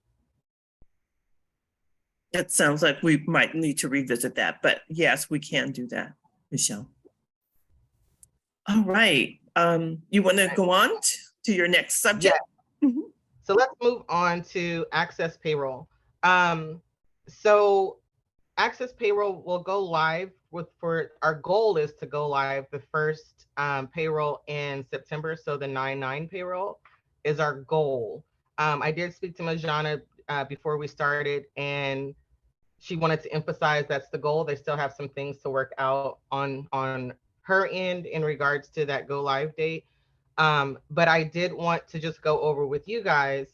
It sounds like we might need to revisit that, but yes, we can do that, Michelle. All right. You want to go on to your next subject? Yeah. Mm-hmm. So let's move on to Access Payroll. So Access Payroll will go live our goal is to go live the first payroll in September. So the 9/9 payroll is our goal. I did speak to Majana before we started, and she wanted to emphasize that's the goal. They still have some things to work out on her end in regards to that go live date. But I did want to just go over with you guys.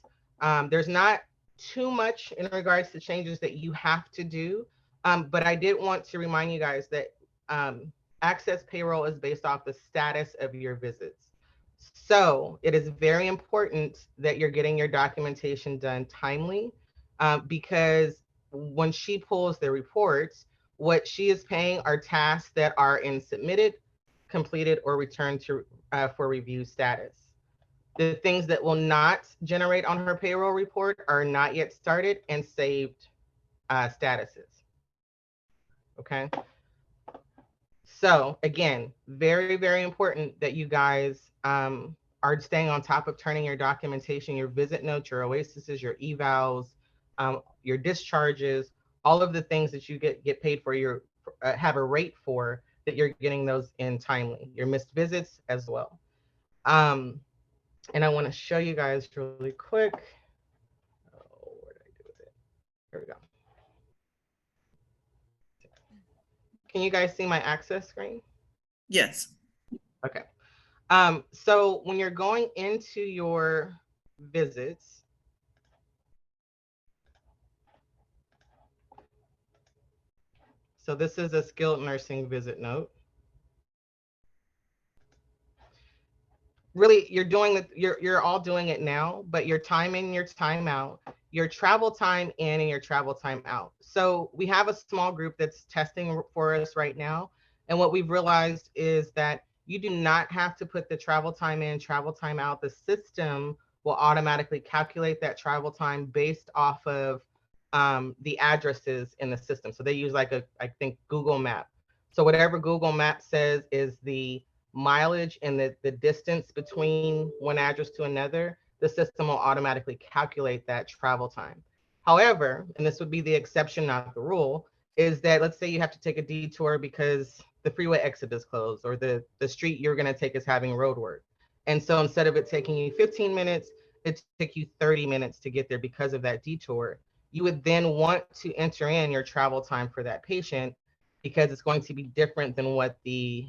There's not too much in regards to changes that you have to do. But I did want to remind you guys that Access Payroll is based off the status of your visits. So it is very important that you're getting your documentation done timely. because when she pulls the reports, what she is paying are tasks that are in submitted, completed, or returned to for review status. The things that will not generate on her payroll report are not yet started and saved statuses. Okay. So again, very, very important that you guys are staying on top of turning your documentation, your visit notes, your OASISes, your evals, your discharges, all of the things that you get paid for, your have a rate for, that you're getting those in timely. Your missed visits as well. And I want to show you guys really quick. Oh, where did I do with it? Here we go. Can you guys see my access screen? Yes. Okay. So when you're going into your visits, so this is a skilled nursing visit note. Really, you're all doing it now, but your time in, your time out, your travel time in and your travel time out. So we have a small group that's testing for us right now. And what we've realized is that you do not have to put the travel time in, travel time out. The system will automatically calculate that travel time based off of the addresses in the system. So they use like I think Google Map. So whatever Google Map says is the mileage and the distance between one address to another, the system will automatically calculate that travel time. However, and this would be the exception, not the rule, is that let's say you have to take a detour because the freeway exit is closed or the street you're going to take is having road work. And so instead of it taking you 15 minutes, it took you 30 minutes to get there because of that detour. You would then want to enter in your travel time for that patient because it's going to be different than what the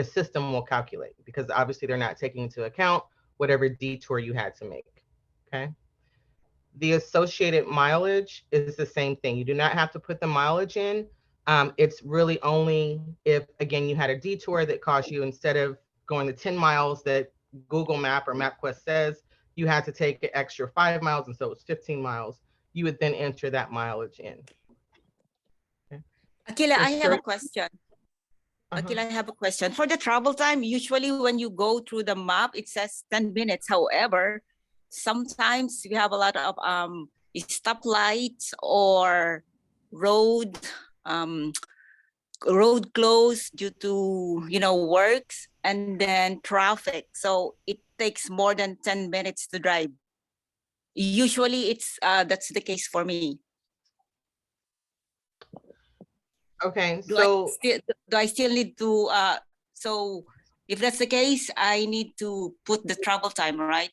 system will calculate, because obviously they're not taking into account whatever detour you had to make. Okay. The associated mileage is the same thing. You do not have to put the mileage in. It's really only if, again, you had a detour that cost you, instead of going the 10 miles that Google Map or MapQuest says, you had to take an extra 5 miles, and so it's 15 miles. You would then enter that mileage in. Okay. Akila, I have a question. Uh-huh. Akila, I have a question. For the travel time, usually when you go through the map, it says 10 minutes. However, sometimes we have a lot of stoplights or road closed due to, works, and then traffic. So it takes more than 10 minutes to drive. Usually that's the case for me. Okay, Do I still need to, so if that's the case, I need to put the travel time, right?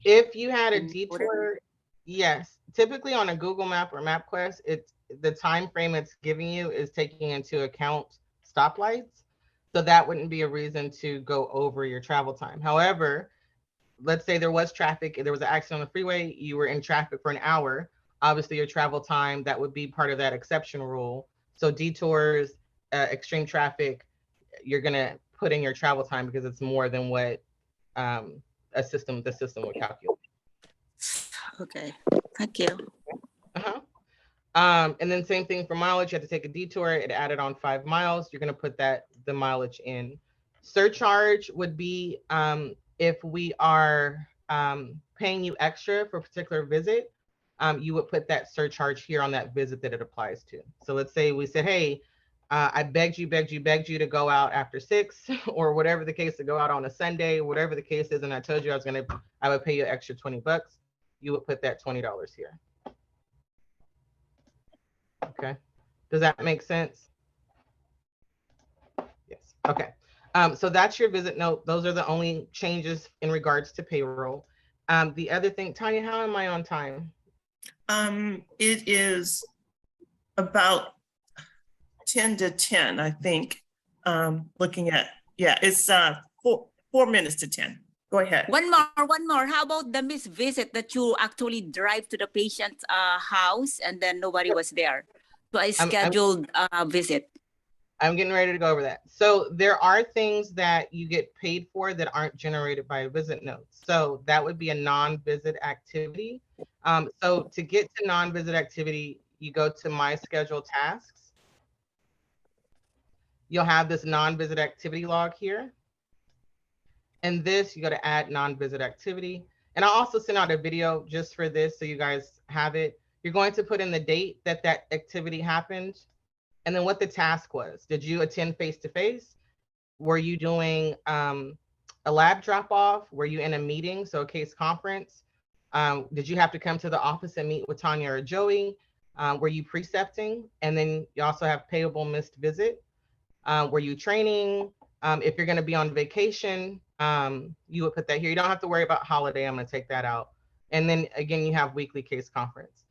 If you had a detour, yes. Typically on a Google Map or MapQuest, it's the time frame it's giving you is taking into account stoplights. So that wouldn't be a reason to go over your travel time. However, let's say there was traffic, there was an accident on the freeway, you were in traffic for an hour. Obviously your travel time, that would be part of that exception rule. So detours, extreme traffic, you're gonna put in your travel time because it's more than what the system will calculate. Okay, thank you. Uh-huh. And then same thing for mileage. You have to take a detour. It added on 5 miles. You're going to put the mileage in. Surcharge would be if we are paying you extra for a particular visit, you would put that surcharge here on that visit that it applies to. So let's say we said, hey, I begged you to go out after 6 or whatever the case, to go out on a Sunday, whatever the case is. And I told you I would pay you extra $20. You would put that $20 here. Okay. Does that make sense? Yes. Okay. So that's your visit note. Those are the only changes in regards to payroll. The other thing, Tanya, how am I on time? It is about 10 to 10, I think. Looking at, yeah, it's 4 minutes to 10. Go ahead. One more. How about the missed visit that you actually drive to the patient's house and then nobody was there? So I scheduled a visit. I'm getting ready to go over that. So there are things that you get paid for that aren't generated by visit notes. So that would be a non-visit activity. So to get to non-visit activity, you go to My Schedule Tasks. You'll have this non-visit activity log here. And this, you go to Add Non-Visit Activity. And I'll also send out a video just for this so you guys have it. You're going to put in the date that that activity happened, and then what the task was. Did you attend face-to-face? Were you doing a lab drop-off? Were you in a meeting, so a case conference? Did you have to come to the office and meet with Tanya or Joey? Were you precepting? And then you also have payable missed visit. Were you training? If you're gonna be on vacation, you would put that here. You don't have to worry about holiday, I'm gonna take that out. And then again, you have weekly case conference.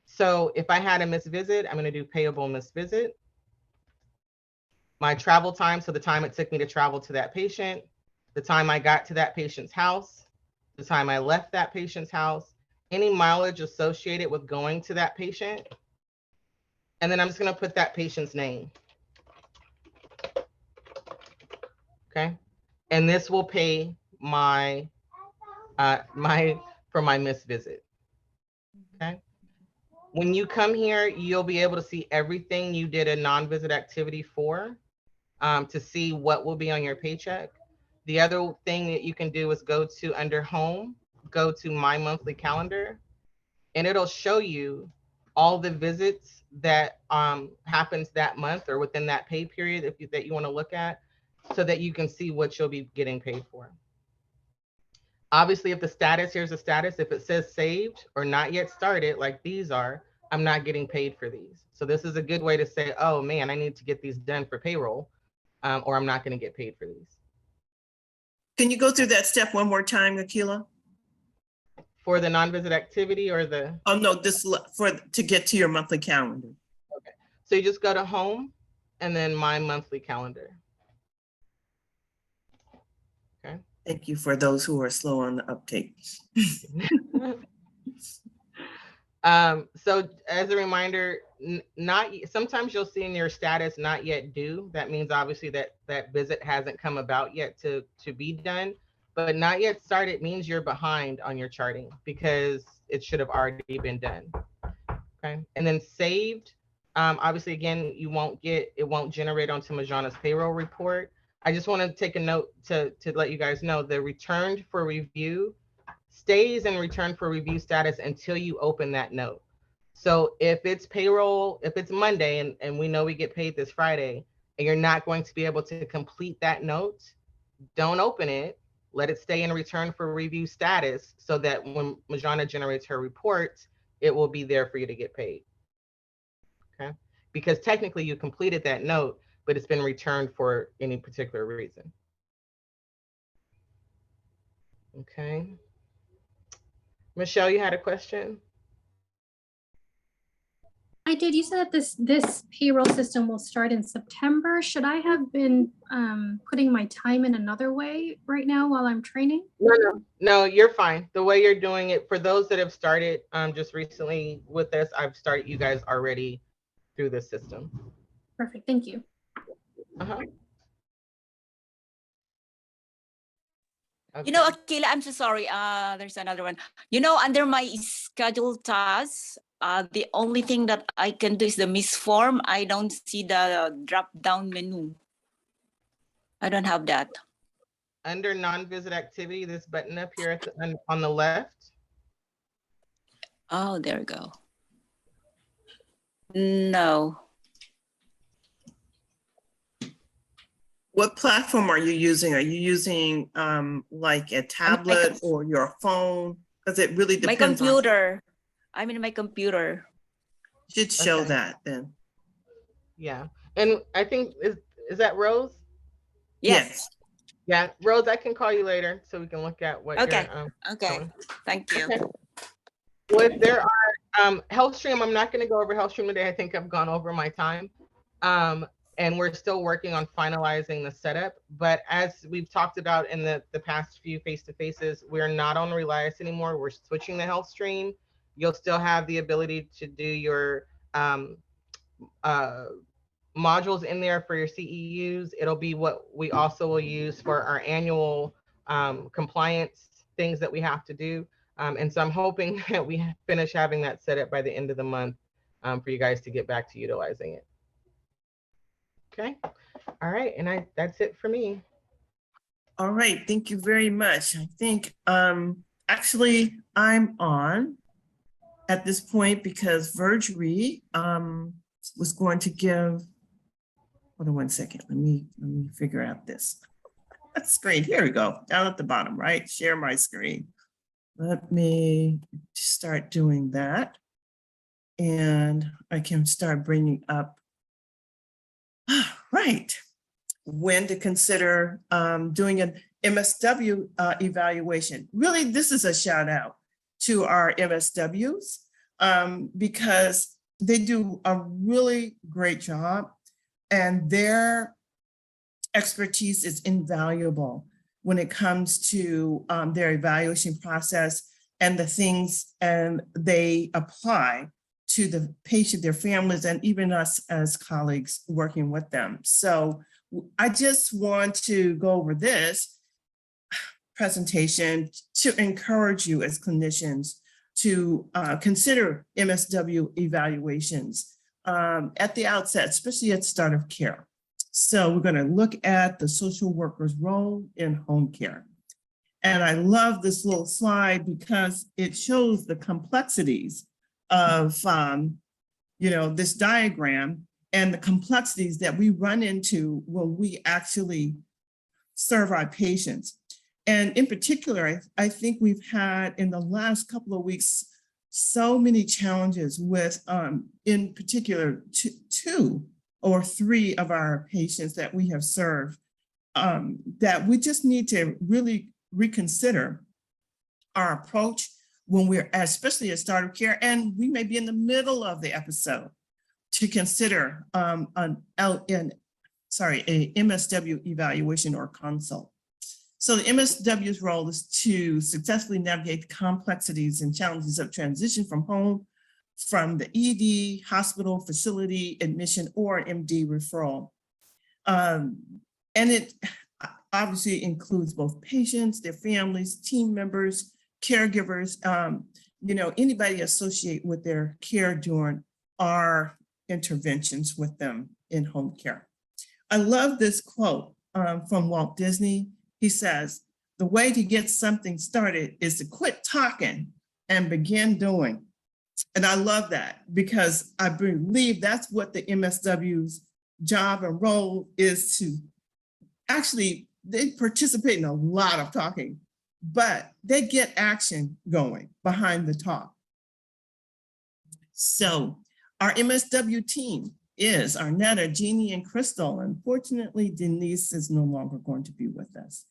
So if I had a missed visit, I'm gonna do payable missed visit. My travel time, so the time it took me to travel to that patient, the time I got to that patient's house, the time I left that patient's house, any mileage associated with going to that patient. And then I'm just gonna put that patient's name. Okay, and this will pay my for my missed visit. Okay, when you come here, you'll be able to see everything you did a non-visit activity for, to see what will be on your paycheck. The other thing that you can do is go to under home, go to my monthly calendar, and it'll show you all the visits that happens that month or within that pay period that you want to look at, so that you can see what you'll be getting paid for. Obviously, if the status, here's the status, if it says saved or not yet started, like these are, I'm not getting paid for these. So this is a good way to say, oh man, I need to get these done for payroll, or I'm not going to get paid for these. Can you go through that step one more time, Akila? For the non-visit activity or the? Oh no, this to get to your monthly calendar. Okay, so you just go to home and then my monthly calendar. Okay. Thank you for those who are slow on the uptake. So as a reminder, sometimes you'll see in your status not yet due. That means obviously that visit hasn't come about yet to be done, but not yet started means you're behind on your charting because it should have already been done. Okay, and then saved, obviously again, it won't generate onto Majana's payroll report. I just want to take a note to let you guys know the returned for review stays in return for review status until you open that note. So if it's payroll, if it's Monday and we know we get paid this Friday and you're not going to be able to complete that note, don't open it. Let it stay in return for review status so that when Majana generates her report, it will be there for you to get paid. Okay, because technically you completed that note, but it's been returned for any particular reason. Okay. Michelle, you had a question? I did. You said that this payroll system will start in September. Should I have been putting my time in another way right now while I'm training? No, you're fine. The way you're doing it, for those that have started just recently with this, I've started you guys already through this system. Perfect. Thank you. Okay. You know, Akila, I'm so sorry. There's another one. You know, under my scheduled tasks, the only thing that I can do is the miss form. I don't see the drop-down menu. I don't have that. Under non-visit activity, this button up here on the left. Oh, there we go. No. What platform are you using? Are you using like a tablet or your phone? Because it really depends. My computer. I'm in my computer. Should show that then. Yeah, and I think is that Rose? Yes. Yeah, Rose, I can call you later so we can look at what. Okay. You're, Okay. Thank you. Okay. Well, if there are HealthStream, I'm not going to go over HealthStream today. I think I've gone over my time. And we're still working on finalizing the setup. But as we've talked about in the past few face-to-faces, we're not on Relias anymore. We're switching to HealthStream. You'll still have the ability to do your modules in there for your CEUs. It'll be what we also will use for our annual compliance things that we have to do. And so I'm hoping that we finish having that set up by the end of the month for you guys to get back to utilizing it. Okay. All right. And that's it for me. All right. Thank you very much. I think actually I'm on at this point because Virgery was going to give, hold on one second. Let me figure out this screen. Here we go. Down at the bottom, right? Share my screen. Let me start doing that. And I can start bringing up, right, when to consider doing an MSW evaluation. Really, this is a shout out to our MSWs because they do a really great job and their expertise is invaluable when it comes to their evaluation process and the things and they apply to the patient, their families, and even us as colleagues working with them. So I just want to go over this presentation to encourage you as clinicians to consider MSW evaluations at the outset, especially at the start of care. So we're going to look at the social worker's role in home care. And I love this little slide because it shows the complexities of this diagram and the complexities that we run into when we actually serve our patients. And in particular, I think we've had in the last couple of weeks so many challenges with, in particular, two or three of our patients that we have served that we just need to really reconsider our approach when we're, especially at start of care, and we may be in the middle of the episode, to consider a MSW evaluation or consult. So the MSW's role is to successfully navigate the complexities and challenges of transition from home, from the ED, hospital, facility, admission, or MD referral. And it obviously includes both patients, their families, team members, caregivers, anybody associated with their care during our interventions with them in home care. I love this quote from Walt Disney. He says, "The way to get something started is to quit talking and begin doing." And I love that because I believe that's what the MSW's job and role is, to actually, they participate in a lot of talking, but they get action going behind the talk. So our MSW team is Arnetta, Jeannie, and Crystal. Unfortunately, Denise is no longer going to be with us.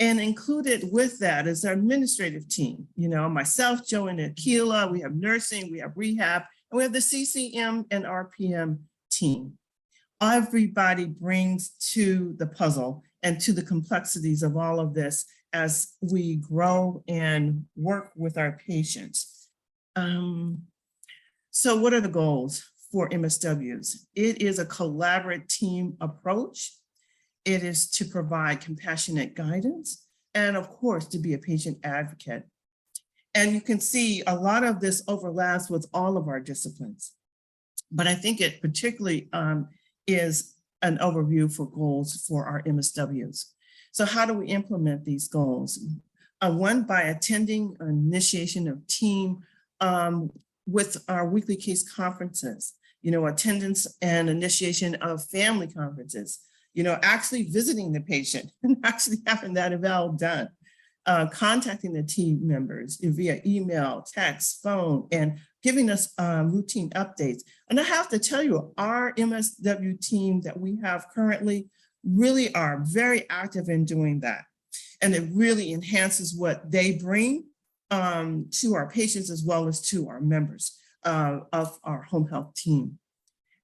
And included with that is our administrative team, myself, Joe, and Akila. We have nursing, we have rehab, and we have the CCM and RPM team. Everybody brings to the puzzle and to the complexities of all of this as we grow and work with our patients. So what are the goals for MSWs? It is a collaborative team approach. It is to provide compassionate guidance, and of course, to be a patient advocate. And you can see a lot of this overlaps with all of our disciplines. But I think it particularly is an overview for goals for our MSWs. So how do we implement these goals? One, by attending an initiation of team with our weekly case conferences, attendance and initiation of family conferences, actually visiting the patient and actually having that eval done, contacting the team members via email, text, phone, and giving us routine updates. And I have to tell you, our MSW team that we have currently really are very active in doing that. And it really enhances what they bring to our patients as well as to our members of our home health team.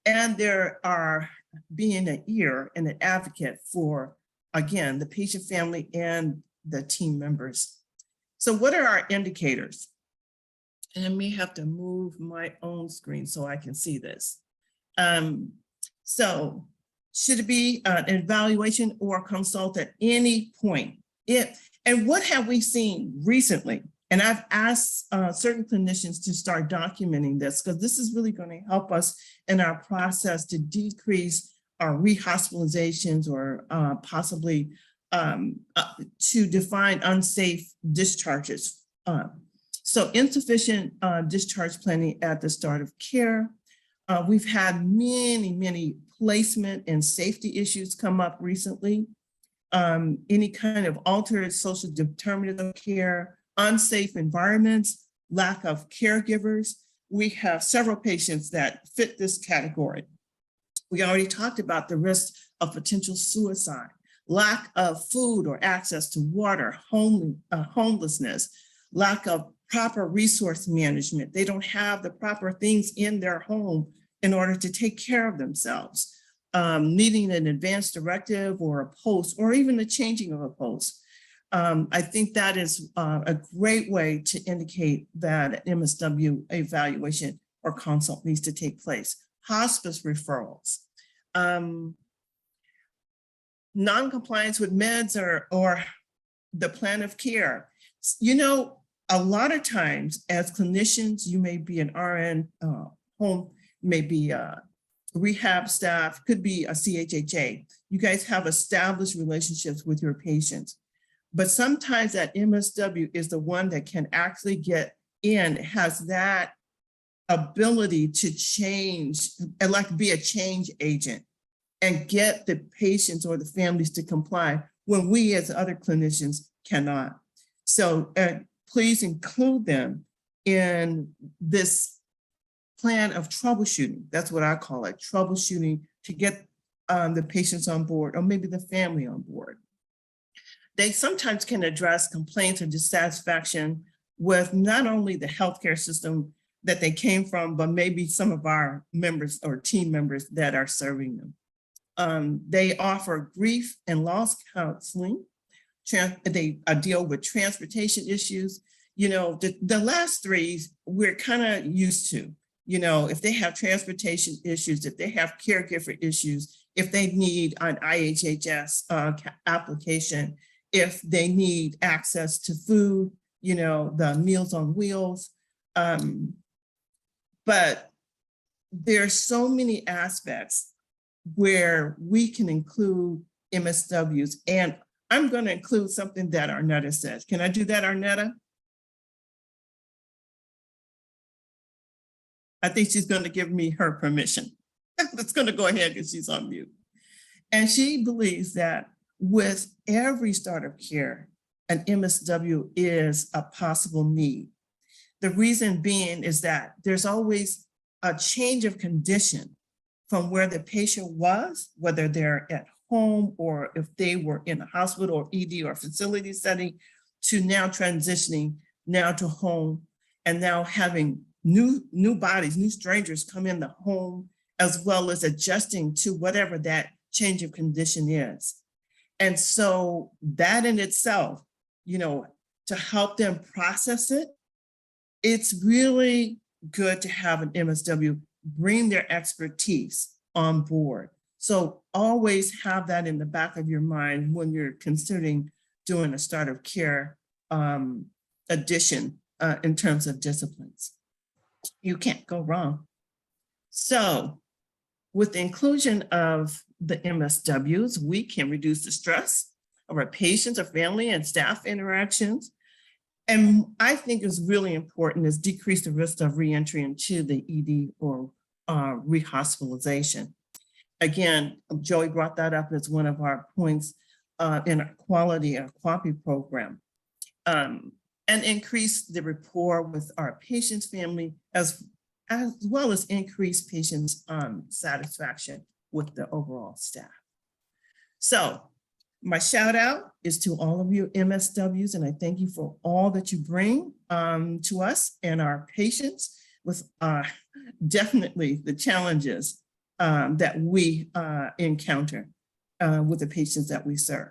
And there are being an ear and an advocate for, again, the patient family and the team members. So what are our indicators? And I may have to move my own screen so I can see this. So should it be an evaluation or consult at any point? And what have we seen recently? And I've asked certain clinicians to start documenting this, because this is really going to help us in our process to decrease our rehospitalizations or possibly to define unsafe discharges. So insufficient discharge planning at the start of care. We've had many placement and safety issues come up recently. Any kind of altered social determinants of care, unsafe environments, lack of caregivers. We have several patients that fit this category. We already talked about the risk of potential suicide, lack of food or access to water, homelessness, lack of proper resource management. They don't have the proper things in their home in order to take care of themselves, needing an advanced directive or a post, or even the changing of a post. I think that is a great way to indicate that an MSW evaluation or consult needs to take place. Hospice referrals, non-compliance with meds or the plan of care. You know, a lot of times as clinicians, you may be an RN, home, maybe rehab staff, could be a CHHA. You guys have established relationships with your patients. But sometimes that MSW is the one that can actually get in, has that ability to change and like be a change agent and get the patients or the families to comply when we as other clinicians cannot. So please include them in this plan of troubleshooting. That's what I call it, troubleshooting, to get the patients on board, or maybe the family on board. They sometimes can address complaints or dissatisfaction with not only the healthcare system that they came from, but maybe some of our members or team members that are serving them. They offer grief and loss counseling. They deal with transportation issues. You know, the last three we're kind of used to. You know, if they have transportation issues, if they have caregiver issues, if they need an IHHS application, if they need access to food, you know, the Meals on Wheels. But there's so many aspects where we can include MSWs. And I'm going to include something that Arnetta says. Can I do that, Arnetta? I think she's going to give me her permission. It's going to go ahead because she's on mute. And she believes that with every start of care, an MSW is a possible need. The reason being is that there's always a change of condition from where the patient was, whether they're at home or if they were in a hospital or ED or facility setting, to now transitioning now to home, and now having new bodies, new strangers come in the home, as well as adjusting to whatever that change of condition is. And so that in itself, you know, to help them process it, it's really good to have an MSW bring their expertise on board. So always have that in the back of your mind when you're considering doing a start of care addition in terms of disciplines. You can't go wrong. So with the inclusion of the MSWs, we can reduce the stress of our patients, our family and staff interactions. And I think is really important is decrease the risk of reentry into the ED or rehospitalization. Again, Joey brought that up as one of our points in our quality of QAPI program. And increase the rapport with our patients' family as well as increase patients' satisfaction with the overall staff. So my shout out is to all of you MSWs, and I thank you for all that you bring to us and our patients with definitely the challenges that we encounter with the patients that we serve.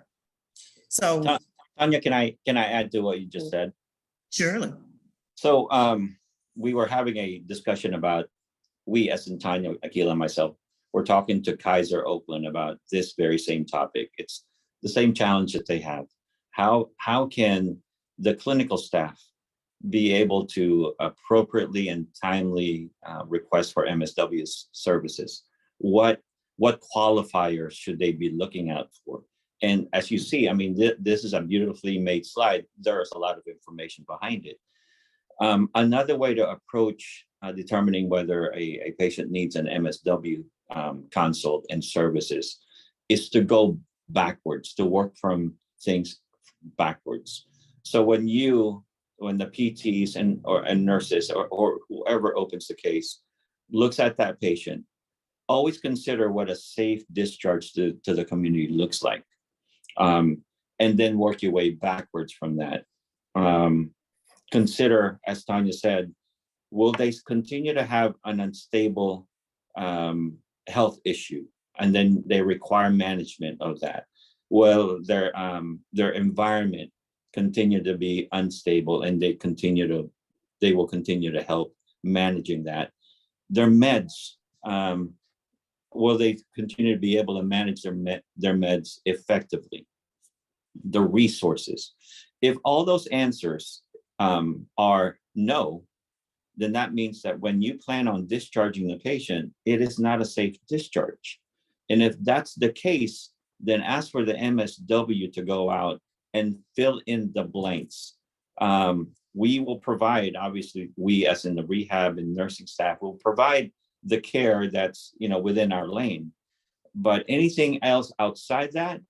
So Tanya, can I add to what you just said? Surely. So we were having a discussion about, we as in Tanya, Akila, and myself, we're talking to Kaiser Oakland about this very same topic. It's the same challenge that they have. How can the clinical staff be able to appropriately and timely request for MSW services? What qualifiers should they be looking out for? And as you see, I mean, this is a beautifully made slide. There's a lot of information behind it. Another way to approach determining whether a patient needs an MSW consult and services is to go backwards, to work from things backwards. So when the PTs and nurses or whoever opens the case looks at that patient, always consider what a safe discharge to the community looks like. And then work your way backwards from that. Consider, as Tanya said, will they continue to have an unstable health issue? And then they require management of that. Will their environment continue to be unstable, and they will continue to help managing that? Their meds, will they continue to be able to manage their meds effectively? The resources. If all those answers are no, then that means that when you plan on discharging the patient, it is not a safe discharge. And if that's the case, then ask for the MSW to go out and fill in the blanks. We will provide, obviously, we as in the rehab and nursing staff will provide the care that's within our lane. But anything else outside that,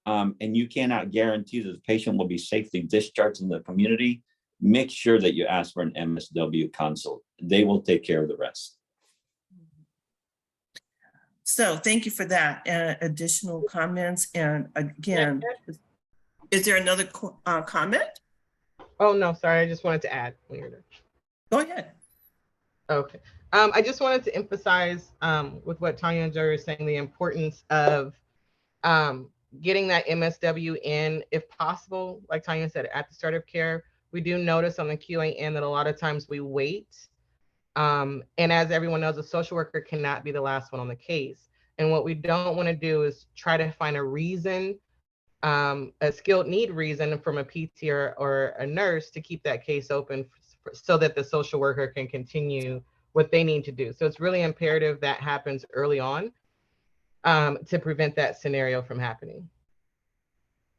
and you cannot guarantee that the patient will be safely discharged in the community, make sure that you ask for an MSW consult. They will take care of the rest. So thank you for that additional comments. And again, is there another comment? Oh, no, sorry. I just wanted to add. Go ahead. Okay. I just wanted to emphasize with what Tanya and Jerry are saying, the importance of getting that MSW in, if possible, like Tanya said, at the start of care. We do notice on the QAN that a lot of times we wait. And as everyone knows, a social worker cannot be the last one on the case. And what we don't want to do is try to find a reason, a skilled need reason from a PT or a nurse to keep that case open so that the social worker can continue what they need to do. So it's really imperative that happens early on to prevent that scenario from happening.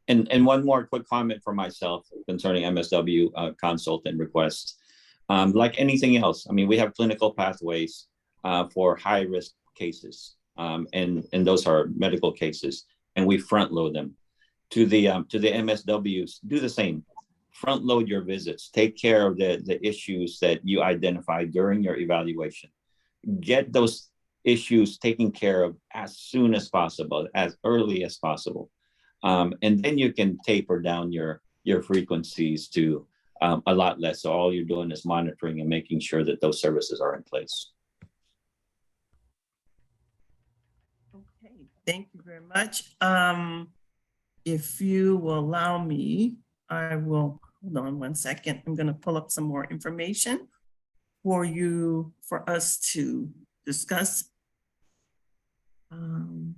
And one more quick comment for myself concerning MSW consultant requests. Like anything else, I mean, we have clinical pathways for high risk cases, and those are medical cases, and we front load them. To the MSWs, do the same. Front load your visits. Take care of the issues that you identify during your evaluation. Get those issues taken care of as soon as possible, as early as possible. And then you can taper down your frequencies to a lot less. So all you're doing is monitoring and making sure that those services are in place. Okay, thank you very much. If you will allow me, I will, hold on one second. I'm going to pull up some more information for us to discuss.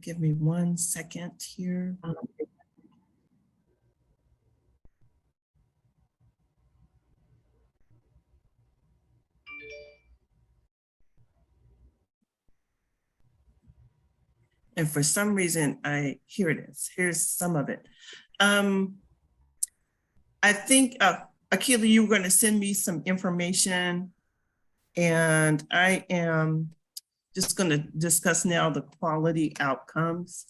Give me 1 second here. And for some reason, here it is. Here's some of it. I think, Akila, you were going to send me some information, and I am just going to discuss now the quality outcomes.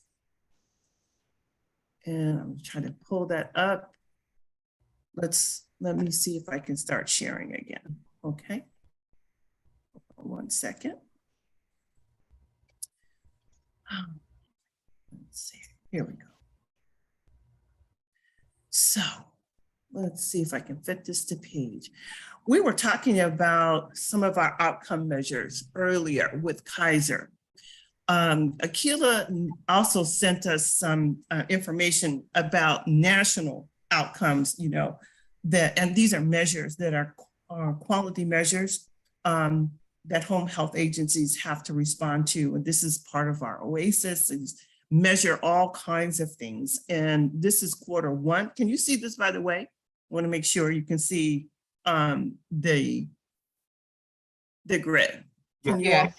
And I'm trying to pull that up. Let me see if I can start sharing again. Okay. 1 second. Let's see. Here we go. So let's see if I can fit this to page. We were talking about some of our outcome measures earlier with Kaiser. Akila also sent us some information about national outcomes, and these are measures that are quality measures that home health agencies have to respond to. And this is part of our OASIS, is measure all kinds of things. And this is Q1. Can you see this, by the way? I want to make sure you can see the grid. Can you all?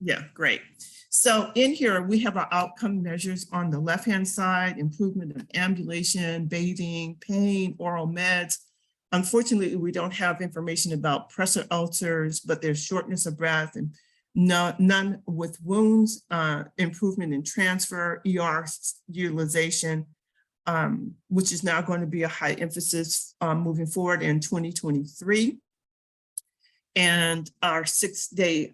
Yeah, great. So in here, we have our outcome measures on the left-hand side: improvement of ambulation, bathing, pain, oral meds. Unfortunately, we don't have information about pressure ulcers, but there's shortness of breath and none with wounds, improvement in transfer, ER utilization, which is now going to be a high emphasis moving forward in 2023. And our 60-day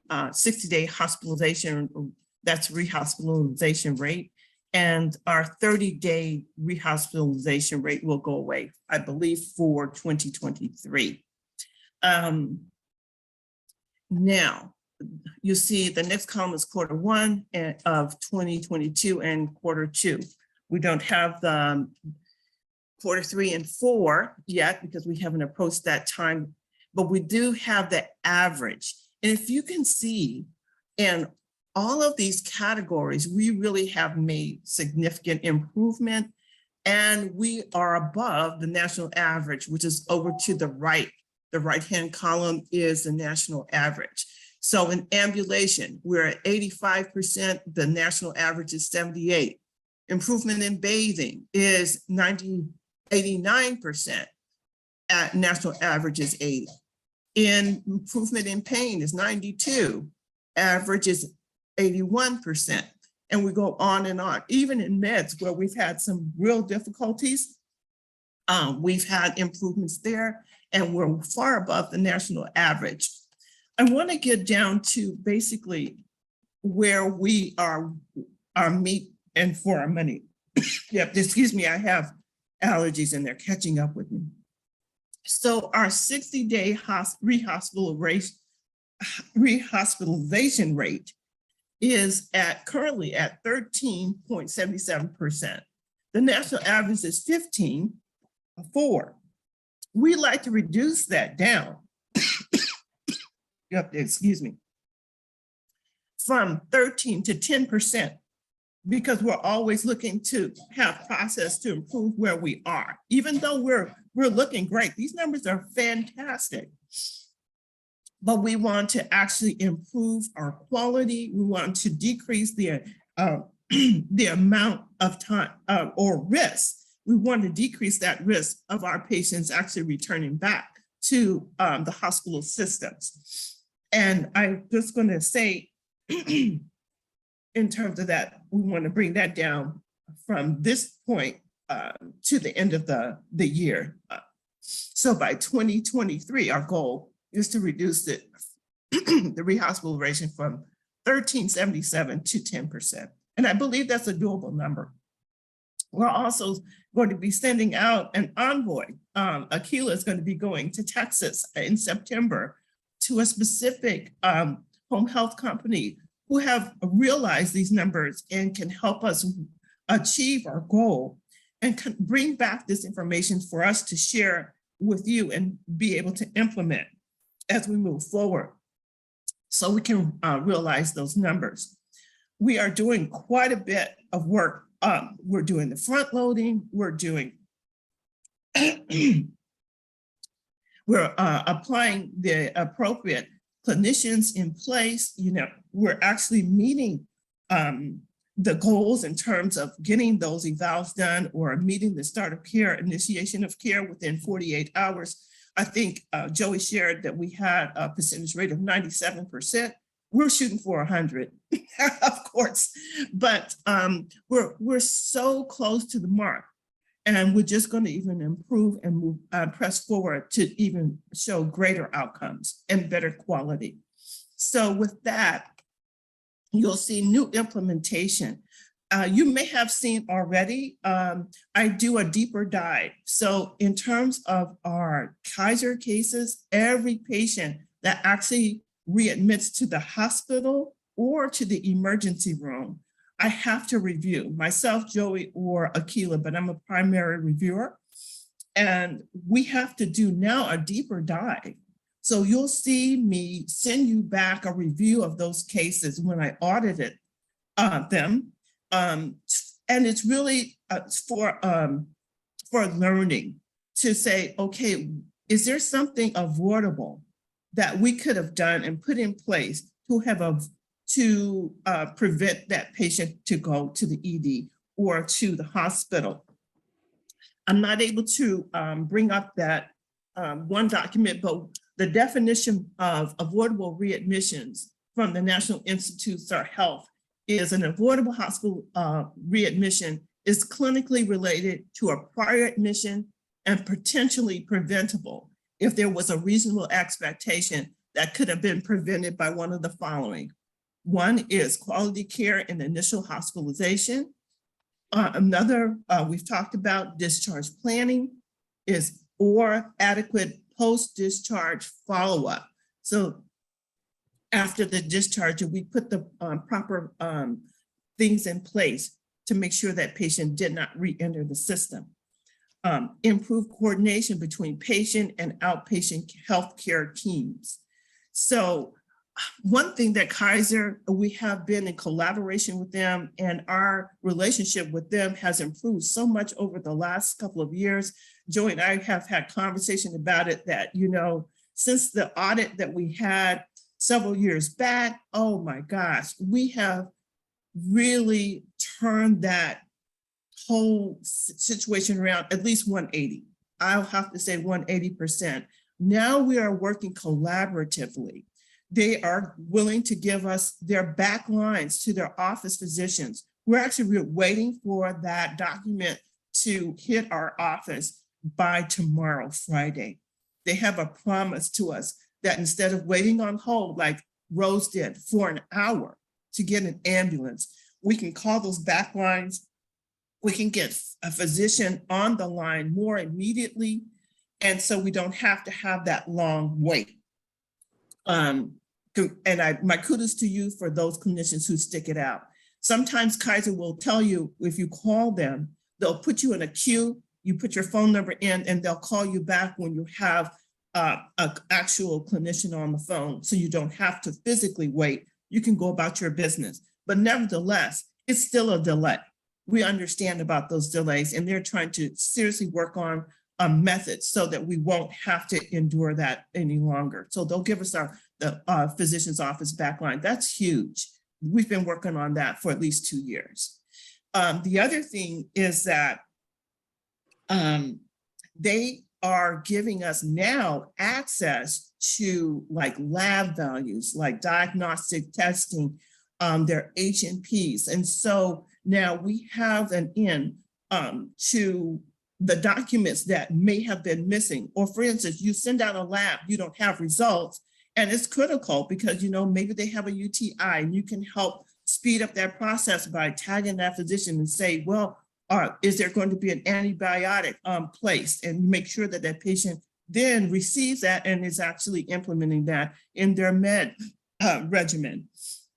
hospitalization, that's rehospitalization rate, and our 30-day rehospitalization rate will go away, I believe, for 2023. Now, you see the next column is Q1 of 2022 and Q2. We don't have the Q3 and 4 yet because we haven't approached that time, but we do have the average. And if you can see in all of these categories, we really have made significant improvement, and we are above the national average, which is over to the right. The right-hand column is the national average. So in ambulation, we're at 85%, the national average is 78. Improvement in bathing is 89%, at national average is 80. In improvement in pain is 92, average is 81%. And we go on and on. Even in meds, where we've had some real difficulties, we've had improvements there, and we're far above the national average. I want to get down to basically where we are, our meat and for our money. Yep, excuse me, I have allergies and they're catching up with me. So our 60-day rehospitalization rate is currently at 13.77%. The national average is 15.4. We like to reduce that down. Yep, excuse me, from 13 to 10%, because we're always looking to have process to improve where we are. Even though we're looking great, these numbers are fantastic, but we want to actually improve our quality. We want to decrease the amount of time or risk. We want to decrease that risk of our patients actually returning back to the hospital systems. And I'm just going to say, in terms of that, we want to bring that down from this point to the end of the year. So by 2023, our goal is to reduce the rehospitalization from 13.77 to 10%. And I believe that's a doable number. We're also going to be sending out an envoy. Akila is going to be going to Texas in September to a specific home health company who have realized these numbers and can help us achieve our goal and can bring back this information for us to share with you and be able to implement as we move forward so we can realize those numbers. We are doing quite a bit of work. We're doing the front loading, we're doing, we're applying the appropriate clinicians in place. You know, we're actually meeting the goals in terms of getting those evals done or meeting the start of care, initiation of care within 48 hours. I think Joey shared that we had a percentage rate of 97%. We're shooting for 100, of course, but we're so close to the mark, and we're just going to even improve and move, press forward to even show greater outcomes and better quality. So with that, you'll see new implementation. You may have seen already, I do a deeper dive. So in terms of our Kaiser cases, every patient that actually readmits to the hospital or to the emergency room, I have to review myself, Joey, or Akila, but I'm a primary reviewer. And we have to do now a deeper dive So you'll see me send you back a review of those cases when I audited them. And it's really for learning to say, okay, is there something avoidable that we could have done and put in place to prevent that patient to go to the ED or to the hospital? I'm not able to bring up that one document, but the definition of avoidable readmissions from the National Institutes of Health is an avoidable hospital readmission is clinically related to a prior admission and potentially preventable if there was a reasonable expectation that could have been prevented by one of the following. One is quality care in initial hospitalization. Another, we've talked about discharge planning or adequate post-discharge follow-up. So after the discharge, we put the proper things in place to make sure that patient did not re-enter the system. Improve coordination between patient and outpatient healthcare teams. So one thing that Kaiser, we have been in collaboration with them, and our relationship with them has improved so much over the last couple of years. Joey and I have had conversation about it that, you know, since the audit that we had several years back, oh my gosh, we have really turned that whole situation around at least 180. I'll have to say 180%. Now we are working collaboratively. They are willing to give us their back lines to their office physicians. We're actually waiting for that document to hit our office by tomorrow, Friday. They have a promise to us that instead of waiting on hold like Rose did for an hour to get an ambulance, we can call those back lines. We can get a physician on the line more immediately. And so we don't have to have that long wait. My kudos to you for those clinicians who stick it out. Sometimes Kaiser will tell you, if you call them, they'll put you in a queue, you put your phone number in, and they'll call you back when you have an actual clinician on the phone. So you don't have to physically wait. You can go about your business. But nevertheless, it's still a delay. We understand about those delays, and they're trying to seriously work on a method so that we won't have to endure that any longer. So they'll give us the physician's office backline. That's huge. We've been working on that for at least 2 years. The other thing is that they are giving us now access to like lab values, like diagnostic testing, their H&Ps. And so now we have an in to the documents that may have been missing. Or for instance, you send out a lab, you don't have results, and it's critical because, you know, maybe they have a UTI, and you can help speed up that process by tagging that physician and say, well, is there going to be an antibiotic placed, and make sure that that patient then receives that and is actually implementing that in their med regimen.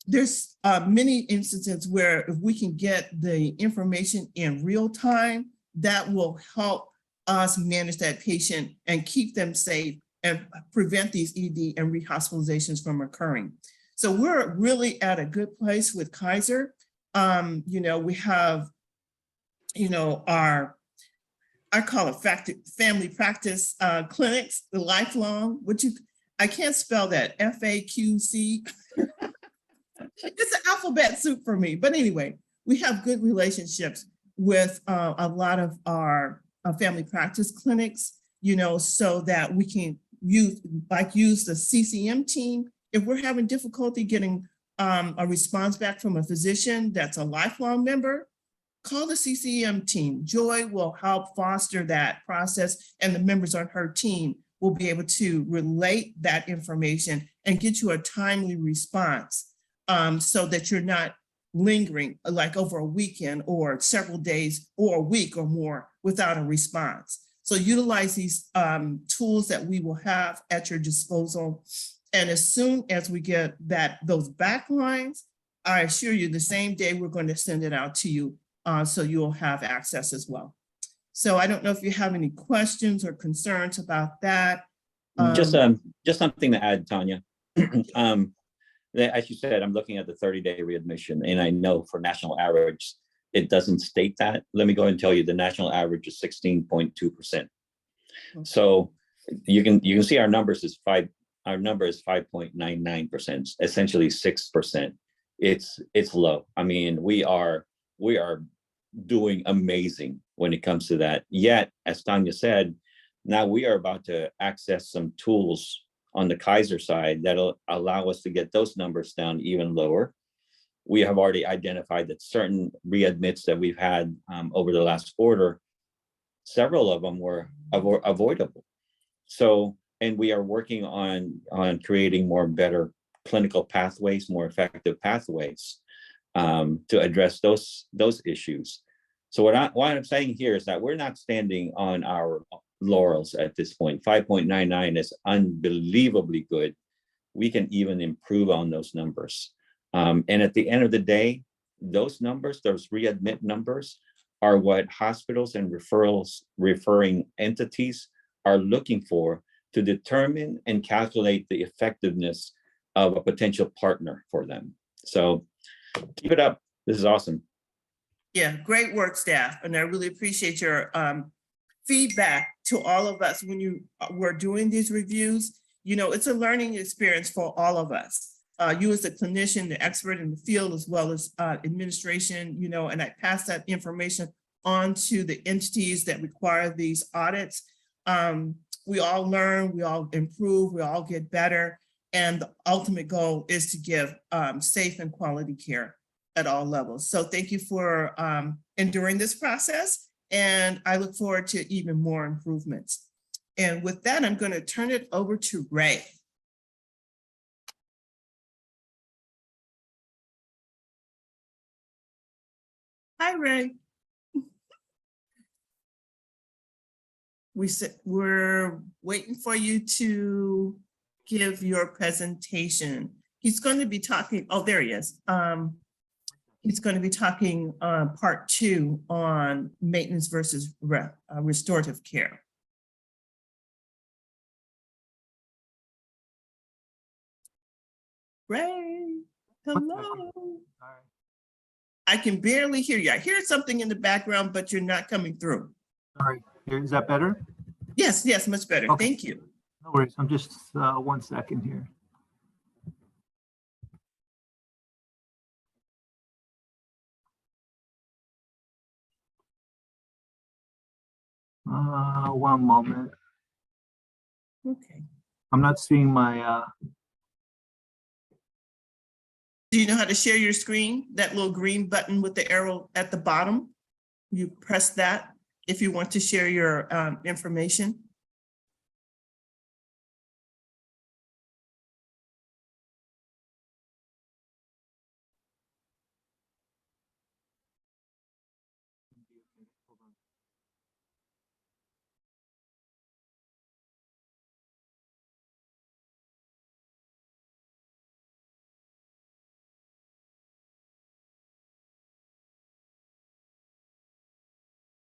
There's many instances where if we can get the information in real time, that will help us manage that patient and keep them safe and prevent these ED and rehospitalizations from occurring. So we're really at a good place with Kaiser. You know, we have, you know, I call it family practice clinics, the lifelong, I can't spell that, FAQC. It's an alphabet soup for me. But anyway, we have good relationships with a lot of our family practice clinics, you know, so that we can use the CCM team. If we're having difficulty getting a response back from a physician that's a lifelong member, call the CCM team. Joy will help foster that process, and the members on her team will be able to relate that information and get you a timely response so that you're not lingering like over a weekend or several days or a week or more without a response. So utilize these tools that we will have at your disposal. And as soon as we get those backlines, I assure you the same day we're going to send it out to you so you'll have access as well. So I don't know if you have any questions or concerns about that. Just something to add, Tanya. As you said, I'm looking at the 30-day readmission, and I know for national average, it doesn't state that. Let me go and tell you, the national average is 16.2%. So you can see our numbers is our number is 5.99%, essentially 6%. It's low. I mean, we are doing amazing when it comes to that. Yet, as Tanya said, now we are about to access some tools on the Kaiser side that'll allow us to get those numbers down even lower. We have already identified that certain readmits that we've had over the last quarter, several of them were avoidable. So, and we are working on creating better clinical pathways, more effective pathways to address those issues. So what I'm saying here is that we're not standing on our laurels at this point. 5.99 is unbelievably good. We can even improve on those numbers. And at the end of the day, those numbers, those readmit numbers, are what hospitals and referring entities are looking for to determine and calculate the effectiveness of a potential partner for them. So keep it up. This is awesome. Yeah, great work, staff. And I really appreciate your feedback to all of us when you were doing these reviews. You know, it's a learning experience for all of us. You as a clinician, the expert in the field, as well as administration, you know, and I pass that information on to the entities that require these audits. We all learn, we all improve, we all get better. And the ultimate goal is to give safe and quality care at all levels. So thank you for enduring this process. And I look forward to even more improvements. And with that, I'm going to turn it over to Ray. Hi, Ray. We're waiting for you to give your presentation. He's going to be talking, oh, there he is. He's going to be talking part 2 on maintenance versus restorative care. Ray, hello. I can barely hear you. I hear something in the background, but you're not coming through. All right, is that better? Yes, yes, much better. Okay. Thank you. No worries, I'm just 1 second here. One moment. Okay. I'm not seeing my. Do you know how to share your screen? That little green button with the arrow at the bottom? You press that if you want to share your information.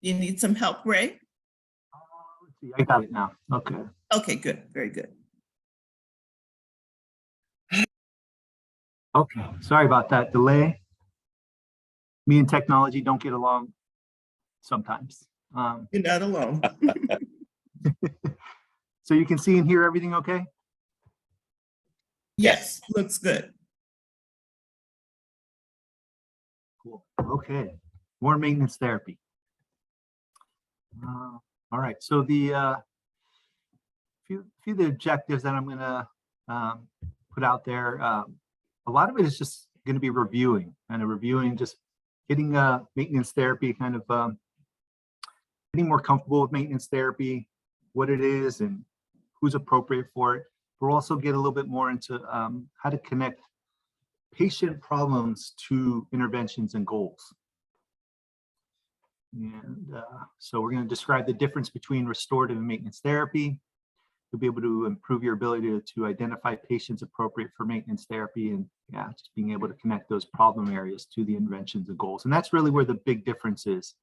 You need some help, Ray? Let's see, I got it now. Okay. Okay, good, very good. Okay, sorry about that delay. Me and technology don't get along sometimes. You're not alone. So you can see and hear everything okay? Yes, looks good. Cool. Okay, more maintenance therapy. All right, so the few of the objectives that I'm going to put out there, a lot of it is just going to be reviewing, just getting maintenance therapy, kind of getting more comfortable with maintenance therapy, what it is and who's appropriate for it. We'll also get a little bit more into how to connect patient problems to interventions and goals. And so we're going to describe the difference between restorative and maintenance therapy. You'll be able to improve your ability to identify patients appropriate for maintenance therapy, and just being able to connect those problem areas to the interventions and goals. And that's really where the big difference is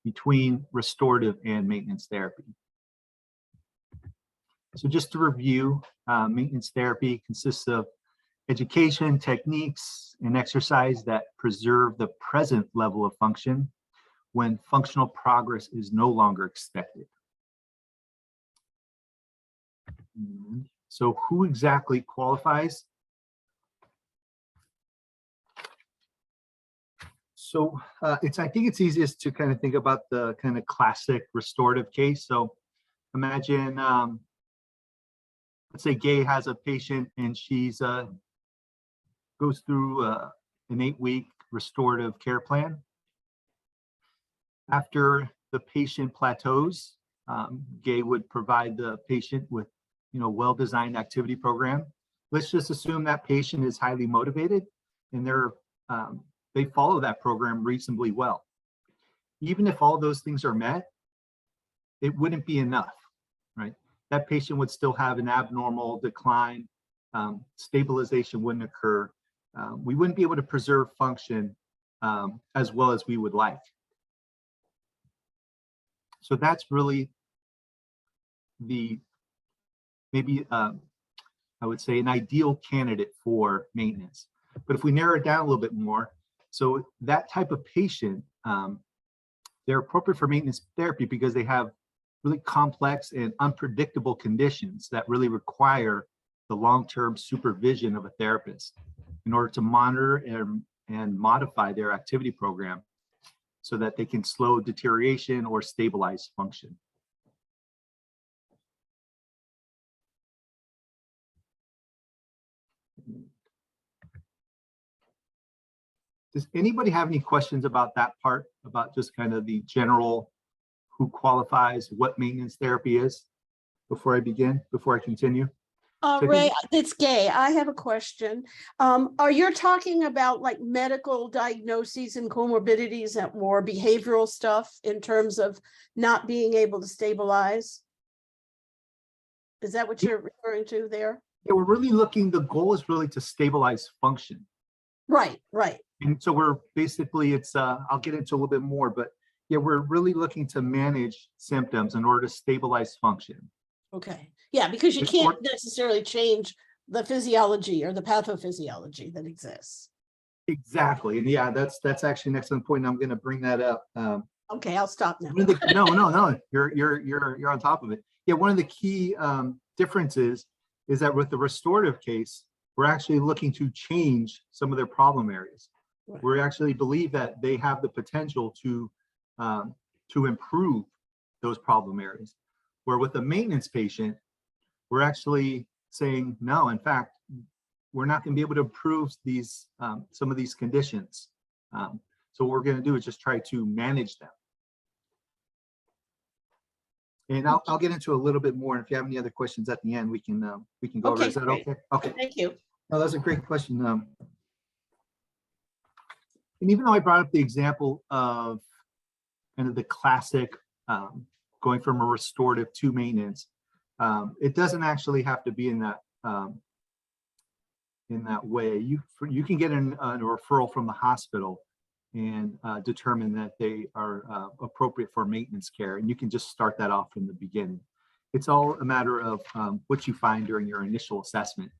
between restorative and maintenance therapy. So just to review, maintenance therapy consists of education, techniques, and exercise that preserve the present level of function when functional progress is no longer expected. So who exactly qualifies? So I think it's easiest to kind of think about the kind of classic restorative case. So imagine, let's say Gay has a patient and she's goes through an 8-week restorative care plan. After the patient plateaus, Gay would provide the patient with, well-designed activity program. Let's just assume that patient is highly motivated and they follow that program reasonably well. Even if all those things are met, it wouldn't be enough, right? That patient would still have an abnormal decline. Stabilization wouldn't occur. We wouldn't be able to preserve function as well as we would like. So that's really maybe I would say an ideal candidate for maintenance. But if we narrow it down a little bit more, so that type of patient, they're appropriate for maintenance therapy because they have really complex and unpredictable conditions that really require the long-term supervision of a therapist in order to monitor and modify their activity program so that they can slow deterioration or stabilize function. Does anybody have any questions about that part, about just kind of the general who qualifies, what maintenance therapy is, before I continue? Ray, it's Gay. I have a question. Are you talking about like medical diagnoses and comorbidities or behavioral stuff in terms of not being able to stabilize? Is that what you're referring to there? Yeah, we're really looking, the goal is really to stabilize function. Right, right. And so we're basically, I'll get into a little bit more, but yeah, we're really looking to manage symptoms in order to stabilize function. Okay. Yeah, because you can't necessarily change the physiology or the pathophysiology that exists. Exactly. And yeah, that's actually an excellent point. I'm going to bring that up. Okay, I'll stop now. No, you're on top of it. Yeah, one of the key differences is that with the restorative case, we're actually looking to change some of their problem areas. Right. We actually believe that they have the potential to improve those problem areas. Where with a maintenance patient, we're actually saying, no, in fact, we're not going to be able to improve these some of these conditions. So what we're going to do is just try to manage them. And I'll get into a little bit more. And if you have any other questions at the end, we can go over. Is that great. okay? Okay. Thank you. No, that's a great question. And even though I brought up the example of kind of the classic going from a restorative to maintenance, it doesn't actually have to be in that way. You can get a referral from the hospital and determine that they are appropriate for maintenance care, and you can just start that off from the beginning. It's all a matter of what you find during your initial assessment.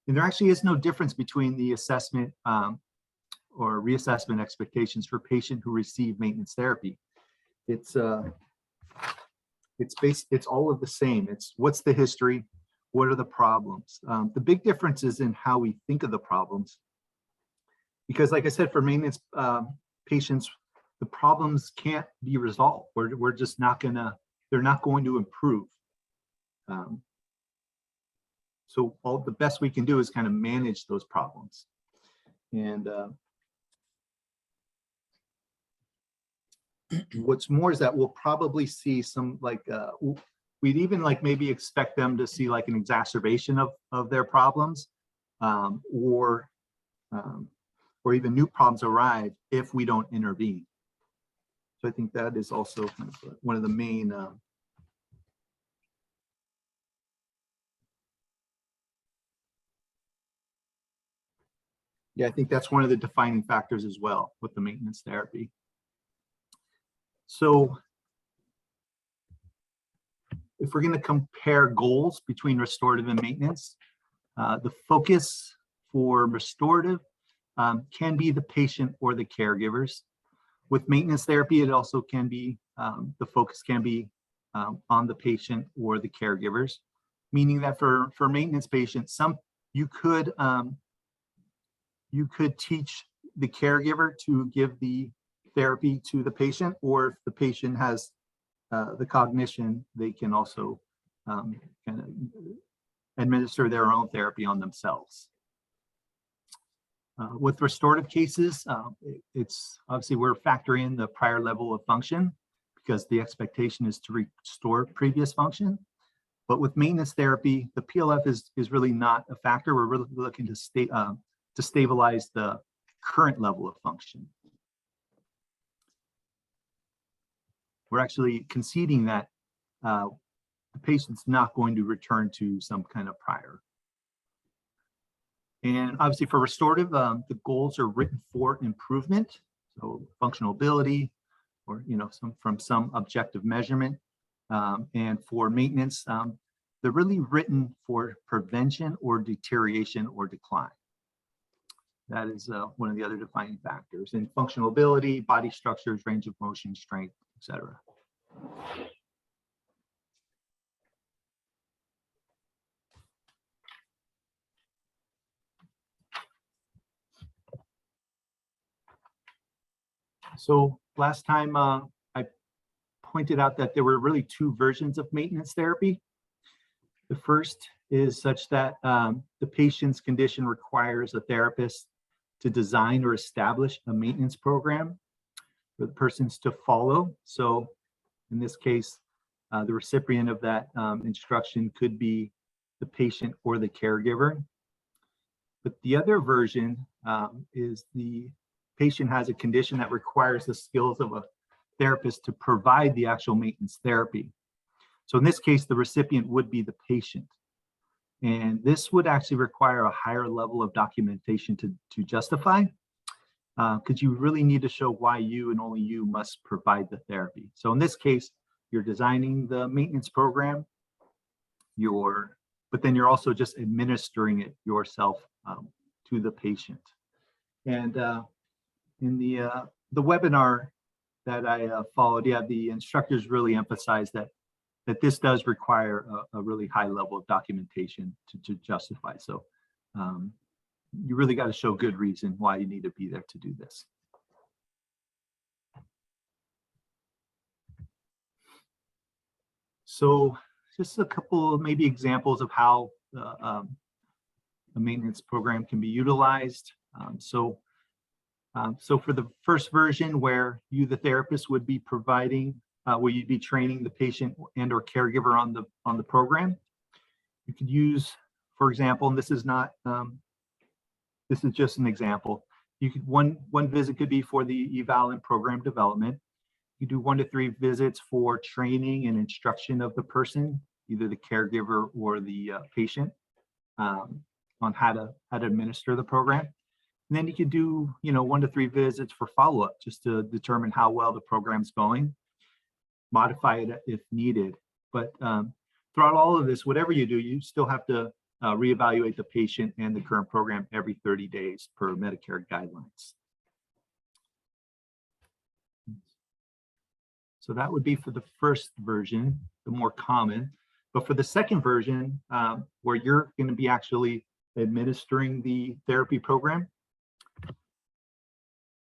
And there actually is no difference between the assessment or reassessment expectations for patients who receive maintenance therapy. It's all of the same. It's what's the history, what are the problems. The big difference is in how we think of the problems, because like I said, for maintenance patients, the problems can't be resolved. We're just not gonna, they're not going to improve. So all the best we can do is kind of manage those problems. And what's more is that we'll probably see some we'd even maybe expect them to see an exacerbation of their problems, or even new problems arrive if we don't intervene. So I think that is also kind of one of the main I think that's one of the defining factors as well with the maintenance therapy. So if we're going to compare goals between restorative and maintenance, the focus for restorative can be the patient or the caregivers. With maintenance therapy, it also can be, the focus can be on the patient or the caregivers, meaning that for maintenance patients, you could teach the caregiver to give the therapy to the patient, or if the patient has the cognition, they can also kind of administer their own therapy on themselves. With restorative cases, it's obviously we're factoring in the prior level of function because the expectation is to restore previous function. But with maintenance therapy, the PLF is really not a factor. We're really looking to stabilize the current level of function. We're actually conceding that the patient's not going to return to some kind of prior. And obviously for restorative, the goals are written for improvement, so functional ability, or from some objective measurement. And for maintenance, they're really written for prevention or deterioration or decline. That is one of the other defining factors. And functional ability, body structures, range of motion, strength, etc. So last time I pointed out that there were really two versions of maintenance therapy. The first is such that the patient's condition requires a therapist to design or establish a maintenance program for the persons to follow. So in this case, the recipient of that instruction could be the patient or the caregiver. But the other version is the patient has a condition that requires the skills of a therapist to provide the actual maintenance therapy. So in this case, the recipient would be the patient. And this would actually require a higher level of documentation to justify, because you really need to show why you and only you must provide the therapy. So in this case, you're designing the maintenance program, but then you're also just administering it yourself to the patient. And in the webinar that I followed, the instructors really emphasized that this does require a really high level of documentation to justify. So you really got to show good reason why you need to be there to do this. So just a couple of maybe examples of how a maintenance program can be utilized. So for the first version, where you, the therapist, would be providing, where you'd be training the patient and or caregiver on the program, you could use, for example, and this is not, this is just an example. You could one visit could be for the eval and program development. You do 1 to 3 visits for training and instruction of the person, either the caregiver or the patient, on how to administer the program. And then you could do, 1 to 3 visits for follow-up, just to determine how well the program's going, modify it if needed. But throughout all of this, whatever you do, you still have to reevaluate the patient and the current program every 30 days per Medicare guidelines. So that would be for the first version, the more common. But for the second version, where you're going to be actually administering the therapy program,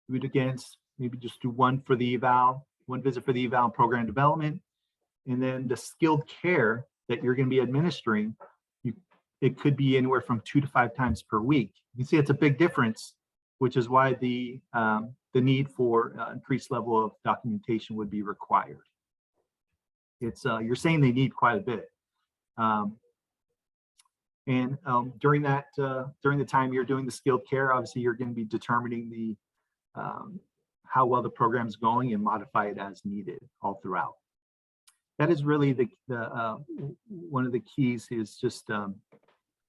we would again maybe just do 1 for the eval, 1 visit for the eval and program development, and then the skilled care that you're going to be administering, it could be anywhere from 2 to 5 times per week. You can see it's a big difference, which is why the need for increased level of documentation would be required. It's you're saying they need quite a bit, and during the time you're doing the skilled care, obviously you're going to be determining the how well the program's going and modify it as needed all throughout. That is really the one of the keys, is just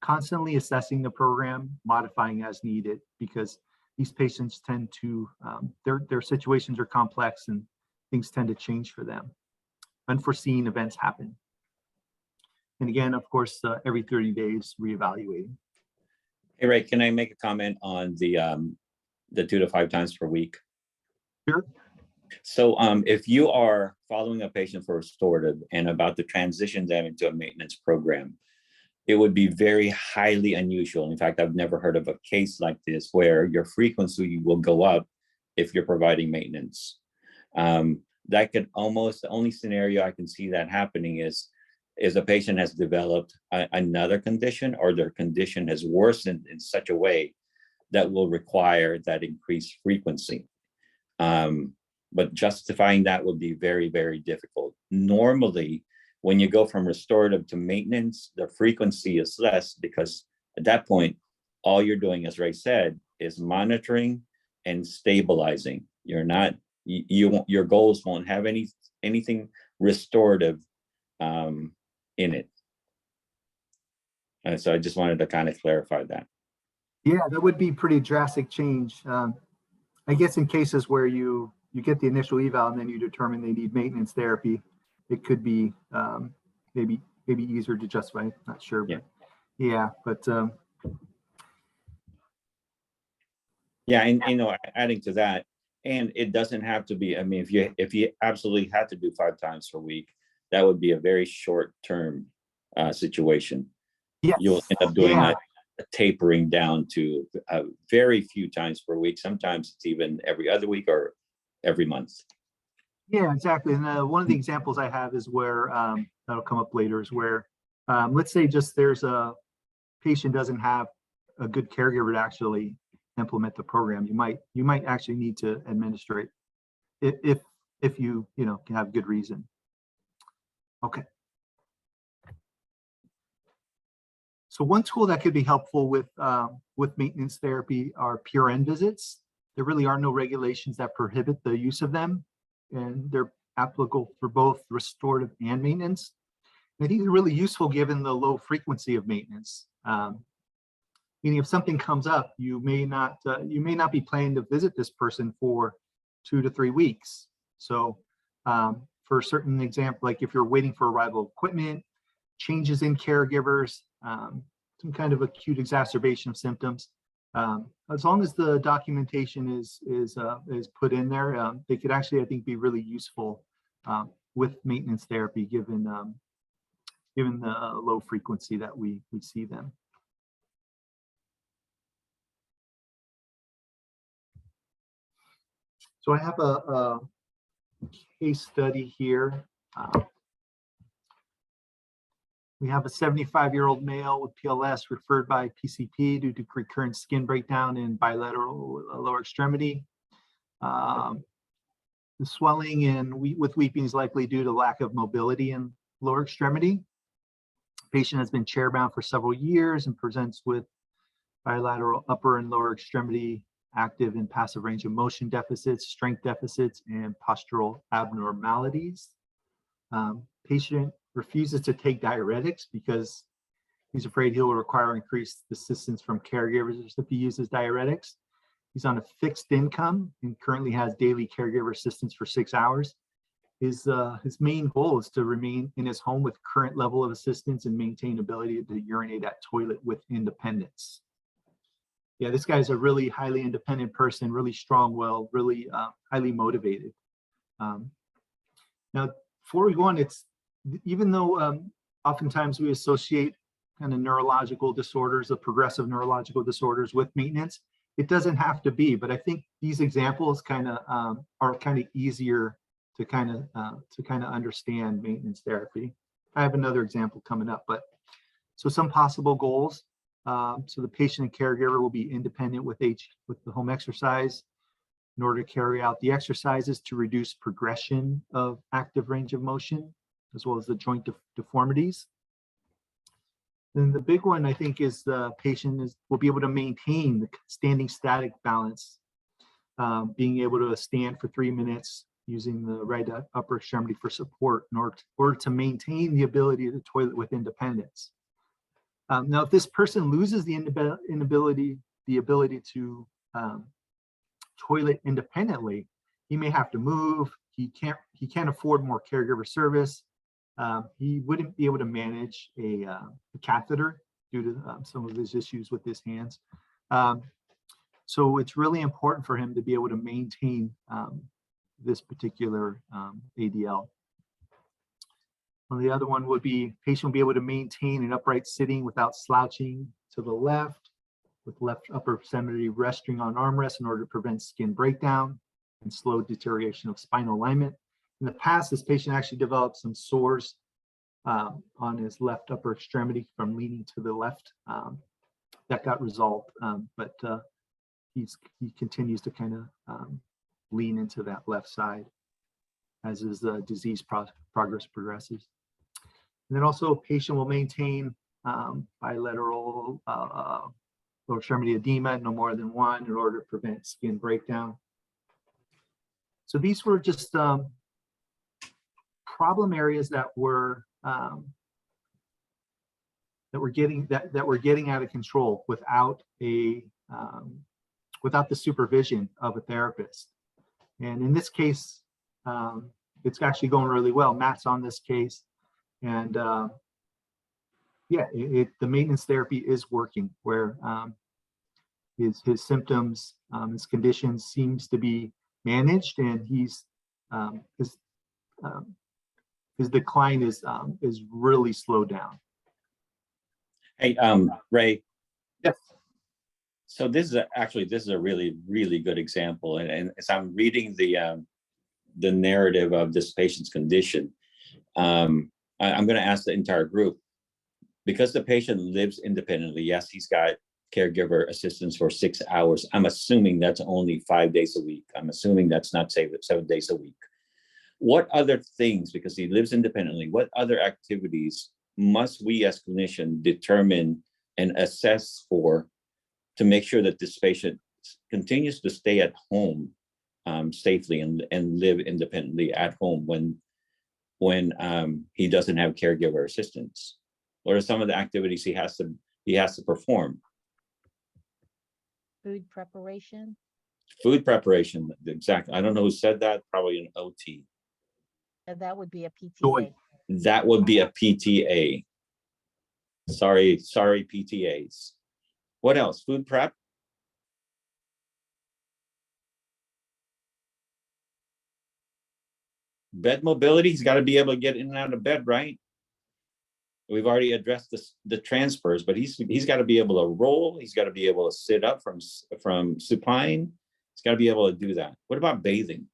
constantly assessing the program, modifying as needed, because these patients tend to, their situations are complex and things tend to change for them. Unforeseen events happen. And again, of course, every 30 days reevaluating. Hey, Ray, can I make a comment on the 2 to 5 times per week? Sure. So if you are following a patient for restorative and about to transition them into a maintenance program, it would be very highly unusual. In fact, I've never heard of a case like this where your frequency will go up if you're providing maintenance. That could almost, the only scenario I can see that happening is a patient has developed another condition, or their condition has worsened in such a way that will require that increased frequency. But justifying that would be very, very difficult. Normally, when you go from restorative to maintenance, the frequency is less, because at that point, all you're doing, as Ray said, is monitoring and stabilizing. You're not, your goals won't have anything restorative in it. And so I just wanted to kind of clarify that. Yeah, that would be pretty drastic change. I guess in cases where you get the initial eval and then you determine they need maintenance therapy, it could be maybe easier to justify. Not sure. Yeah. But yeah, but Yeah, and you know, adding to that, and it doesn't have to be. I mean, if you absolutely had to do 5 times per week, that would be a very short-term situation. yes. You'll end up doing Yeah. a tapering down to very few times per week. Sometimes it's even every other week or every month. Yeah, exactly. And one of the examples I have is where that'll come up later, is where let's say just there's a patient doesn't have a good caregiver to actually implement the program. You might actually need to administer it if you can have good reason. Okay. So one tool that could be helpful with maintenance therapy are PRN visits. There really are no regulations that prohibit the use of them, and they're applicable for both restorative and maintenance. And I think they're really useful given the low frequency of maintenance. Meaning, if something comes up, you may not be planning to visit this person for 2 to 3 weeks. So for a certain example, like if you're waiting for arrival of equipment, changes in caregivers, some kind of acute exacerbation of symptoms, as long as the documentation is put in there, they could actually, I think, be really useful with maintenance therapy, given the low frequency that we see them. So I have a case study here. We have a 75-year-old male with PLS referred by PCP due to recurrent skin breakdown in bilateral lower extremity. The swelling with weeping is likely due to lack of mobility in lower extremity. Patient has been chair-bound for several years and presents with bilateral upper and lower extremity active and passive range of motion deficits, strength deficits, and postural abnormalities. Patient refuses to take diuretics because he's afraid he will require increased assistance from caregivers if he uses diuretics. He's on a fixed income and currently has daily caregiver assistance for 6 hours. His main goal is to remain in his home with current level of assistance and maintain ability to urinate at toilet with independence. Yeah, this guy's a really highly independent person, really strong-willed, really highly motivated. Now, before we go on, even though oftentimes we associate kind of neurological disorders, the progressive neurological disorders with maintenance, it doesn't have to be. But I think these examples kind of are kind of easier to kind of understand maintenance therapy. I have another example coming up, but so some possible goals. So the patient and caregiver will be independent with the home exercise in order to carry out the exercises to reduce progression of active range of motion, as well as the joint deformities. Then the big one, I think, is the patient will be able to maintain the standing static balance, being able to stand for 3 minutes using the right upper extremity for support in order to maintain the ability to toilet with independence. Now, if this person loses the ability to toilet independently, he may have to move. He can't afford more caregiver service. He wouldn't be able to manage a catheter due to some of his issues with his hands. So it's really important for him to be able to maintain this particular ADL. And the other one would be patient will be able to maintain an upright sitting without slouching to the left, with left upper extremity resting on armrest in order to prevent skin breakdown and slow deterioration of spinal alignment. In the past, this patient actually developed some sores on his left upper extremity from leaning to the left. That got resolved, but he continues to kind of lean into that left side as his disease progress progresses. And then also a patient will maintain bilateral lower extremity edema, no more than one, in order to prevent skin breakdown. So these were just problem areas that were getting out of control without without the supervision of a therapist. And in this case, it's actually going really well. Matt's on this case, and yeah, the maintenance therapy is working, where his symptoms, his conditions seems to be managed, and his decline is really slowed down. Hey, Ray. Yes. So this is a really, really good example. And as I'm reading the narrative of this patient's condition, I'm going to ask the entire group, because the patient lives independently. Yes, he's got caregiver assistance for 6 hours. I'm assuming that's only 5 days a week. I'm assuming that's not 7 days a week. What other things, because he lives independently, what other activities must we as clinicians determine and assess for to make sure that this patient continues to stay at home safely and live independently at home when he doesn't have caregiver assistance? What are some of the activities he has to perform? Food preparation. Food preparation, exactly. I don't know who said that, probably an OT. That would be a PTA. Joy. That would be a PTA. Sorry, PTAs. What else? Food prep? Bed mobility, he's got to be able to get in and out of bed, right? We've already addressed the transfers, but he's got to be able to roll. He's got to be able to sit up from supine. He's got to be able to do that. What about bathing?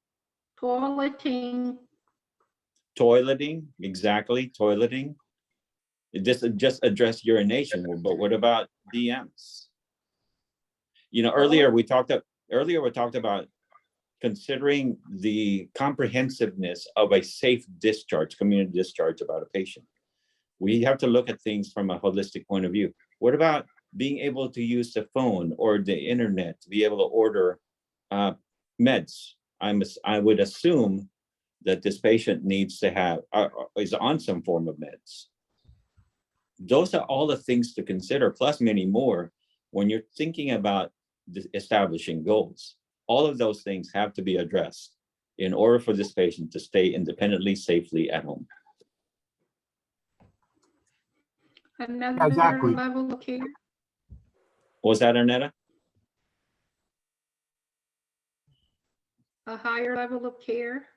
Toileting. Toileting, exactly, toileting. It just address urination, but what about DMs? You know, earlier we talked about considering the comprehensiveness of a safe discharge, community discharge about a patient. We have to look at things from a holistic point of view. What about being able to use the phone or the internet to be able to order meds? I would assume that this patient needs to have, is on some form of meds. Those are all the things to consider, plus many more, when you're thinking about establishing goals. All of those things have to be addressed in order for this patient to stay independently, safely at home. Another Exactly. level of care. What was that, Arnetta? A higher level of care.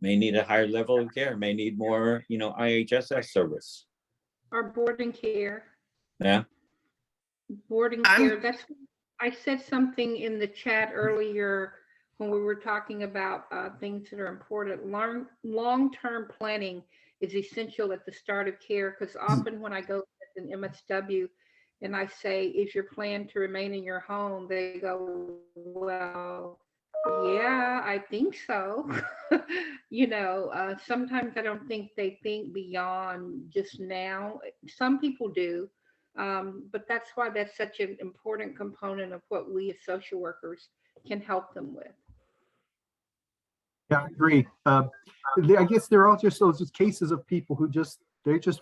May need a higher level of care, may need more, IHSS service. Or boarding care. Yeah. Boarding care. That's, I said something in the chat earlier when we were talking about things that are important. Long-term planning is essential at the start of care, because often when I go to an MSW and I say, is your plan to remain in your home? They go, well, yeah, I think so. Sometimes I don't think they think beyond just now. Some people do, but that's why that's such an important component of what we as social workers can help them with. Yeah, I agree. I guess there are just those cases of people who just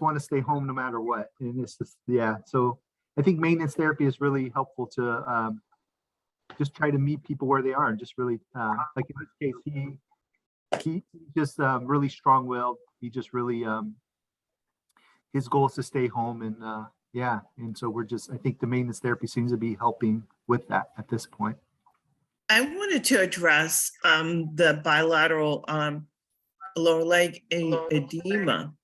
want to stay home no matter what. And it's just, yeah. So I think maintenance therapy is really helpful to just try to meet people where they are, and just really, like in this case, he just really strong-willed, He just really, his goal is to stay home, and yeah. And so I think the maintenance therapy seems to be helping with that at this point. I wanted to address the bilateral lower leg edema.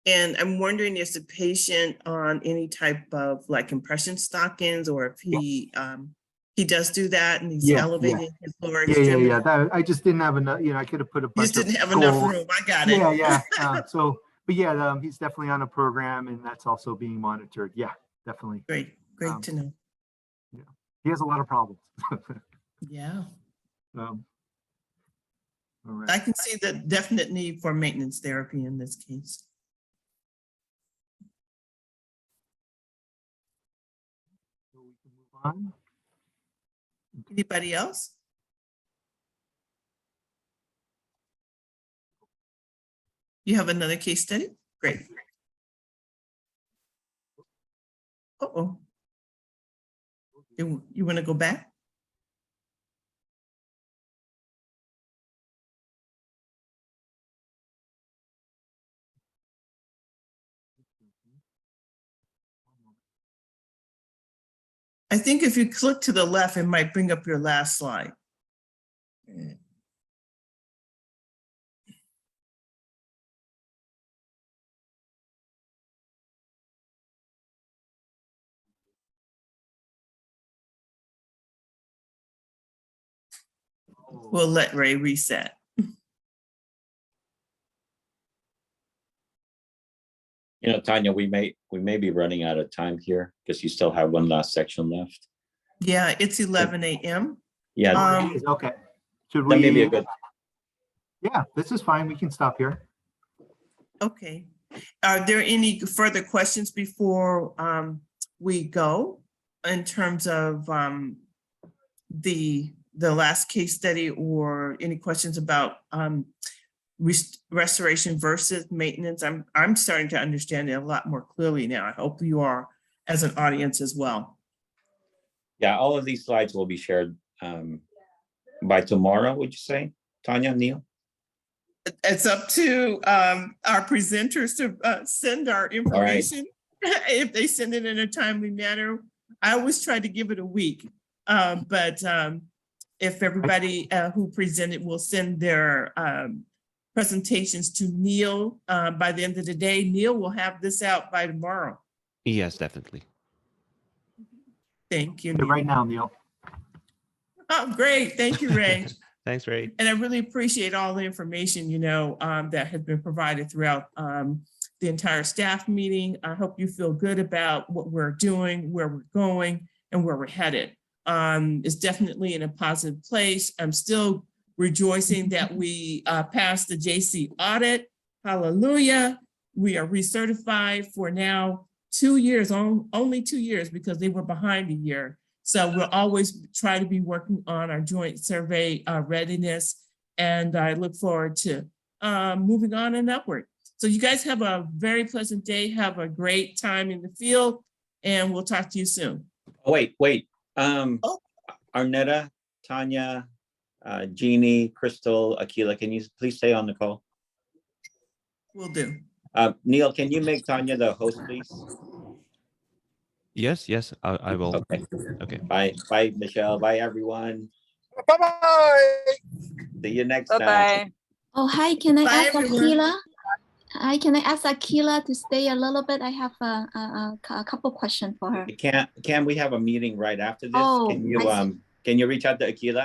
And I'm wondering, is the patient on any type of like compression stockings, or if he does do that and he's elevating his lower extremity? I just didn't have enough, I could have put a bunch Just didn't of have enough goals. room. I got it. Yeah. But yeah, he's definitely on a program, and that's also being monitored. Yeah, definitely. Great to know. Yeah, he has a lot of problems. Yeah. All right. I can see the definite need for maintenance therapy in this case. So we can move on. Anybody else? You have another case study? Great. Uh-oh. You want to go back? I think if you click to the left, it might bring up your last slide. We'll let Ray reset. Tanya, we may be running out of time here because you still have one last section left. Yeah, it's 11 a.m. Yeah. Okay. Should That we? may be a good. Yeah, this is fine. We can stop here. Okay. Are there any further questions before we go in terms of the last case study, or any questions about restoration versus maintenance? I'm starting to understand it a lot more clearly now. I hope you are as an audience as well. Yeah, all of these slides will be shared by tomorrow, would you say, Tanya, Neil? It's up to our presenters to send our information. If they send it in a timely manner. I always try to give it a week, but if everybody who presented will send their presentations to Neil by the end of the day, Neil will have this out by tomorrow. Yes, definitely. Thank you, Neil. Right now, Neil. Oh, great. Thank you, Ray. Thanks, Ray. And I really appreciate all the information, that has been provided throughout the entire staff meeting. I hope you feel good about what we're doing, where we're going, and where we're headed. It's definitely in a positive place. I'm still rejoicing that we passed the JC audit. Hallelujah. We are recertified for now 2 years, only 2 years, because they were behind a year. So we'll always try to be working on our joint survey readiness. And I look forward to moving on and upward. So you guys have a very pleasant day. Have a great time in the field, and we'll talk to you soon. Oh, wait. Arnetta, Tanya, Jeannie, Crystal, Akila, can you please stay on the call? Will do. Neil, can you make Tanya the host, please? Yes, I will. Okay. Bye, Michelle. Bye, everyone. Bye-bye. See you next time. Oh, hi. Can I ask everyone. Akila? Hi, can I ask Akila to stay a little bit? I have a couple questions for her. Can we have a meeting right after this? Oh, Can you I see. can you reach out to Akila?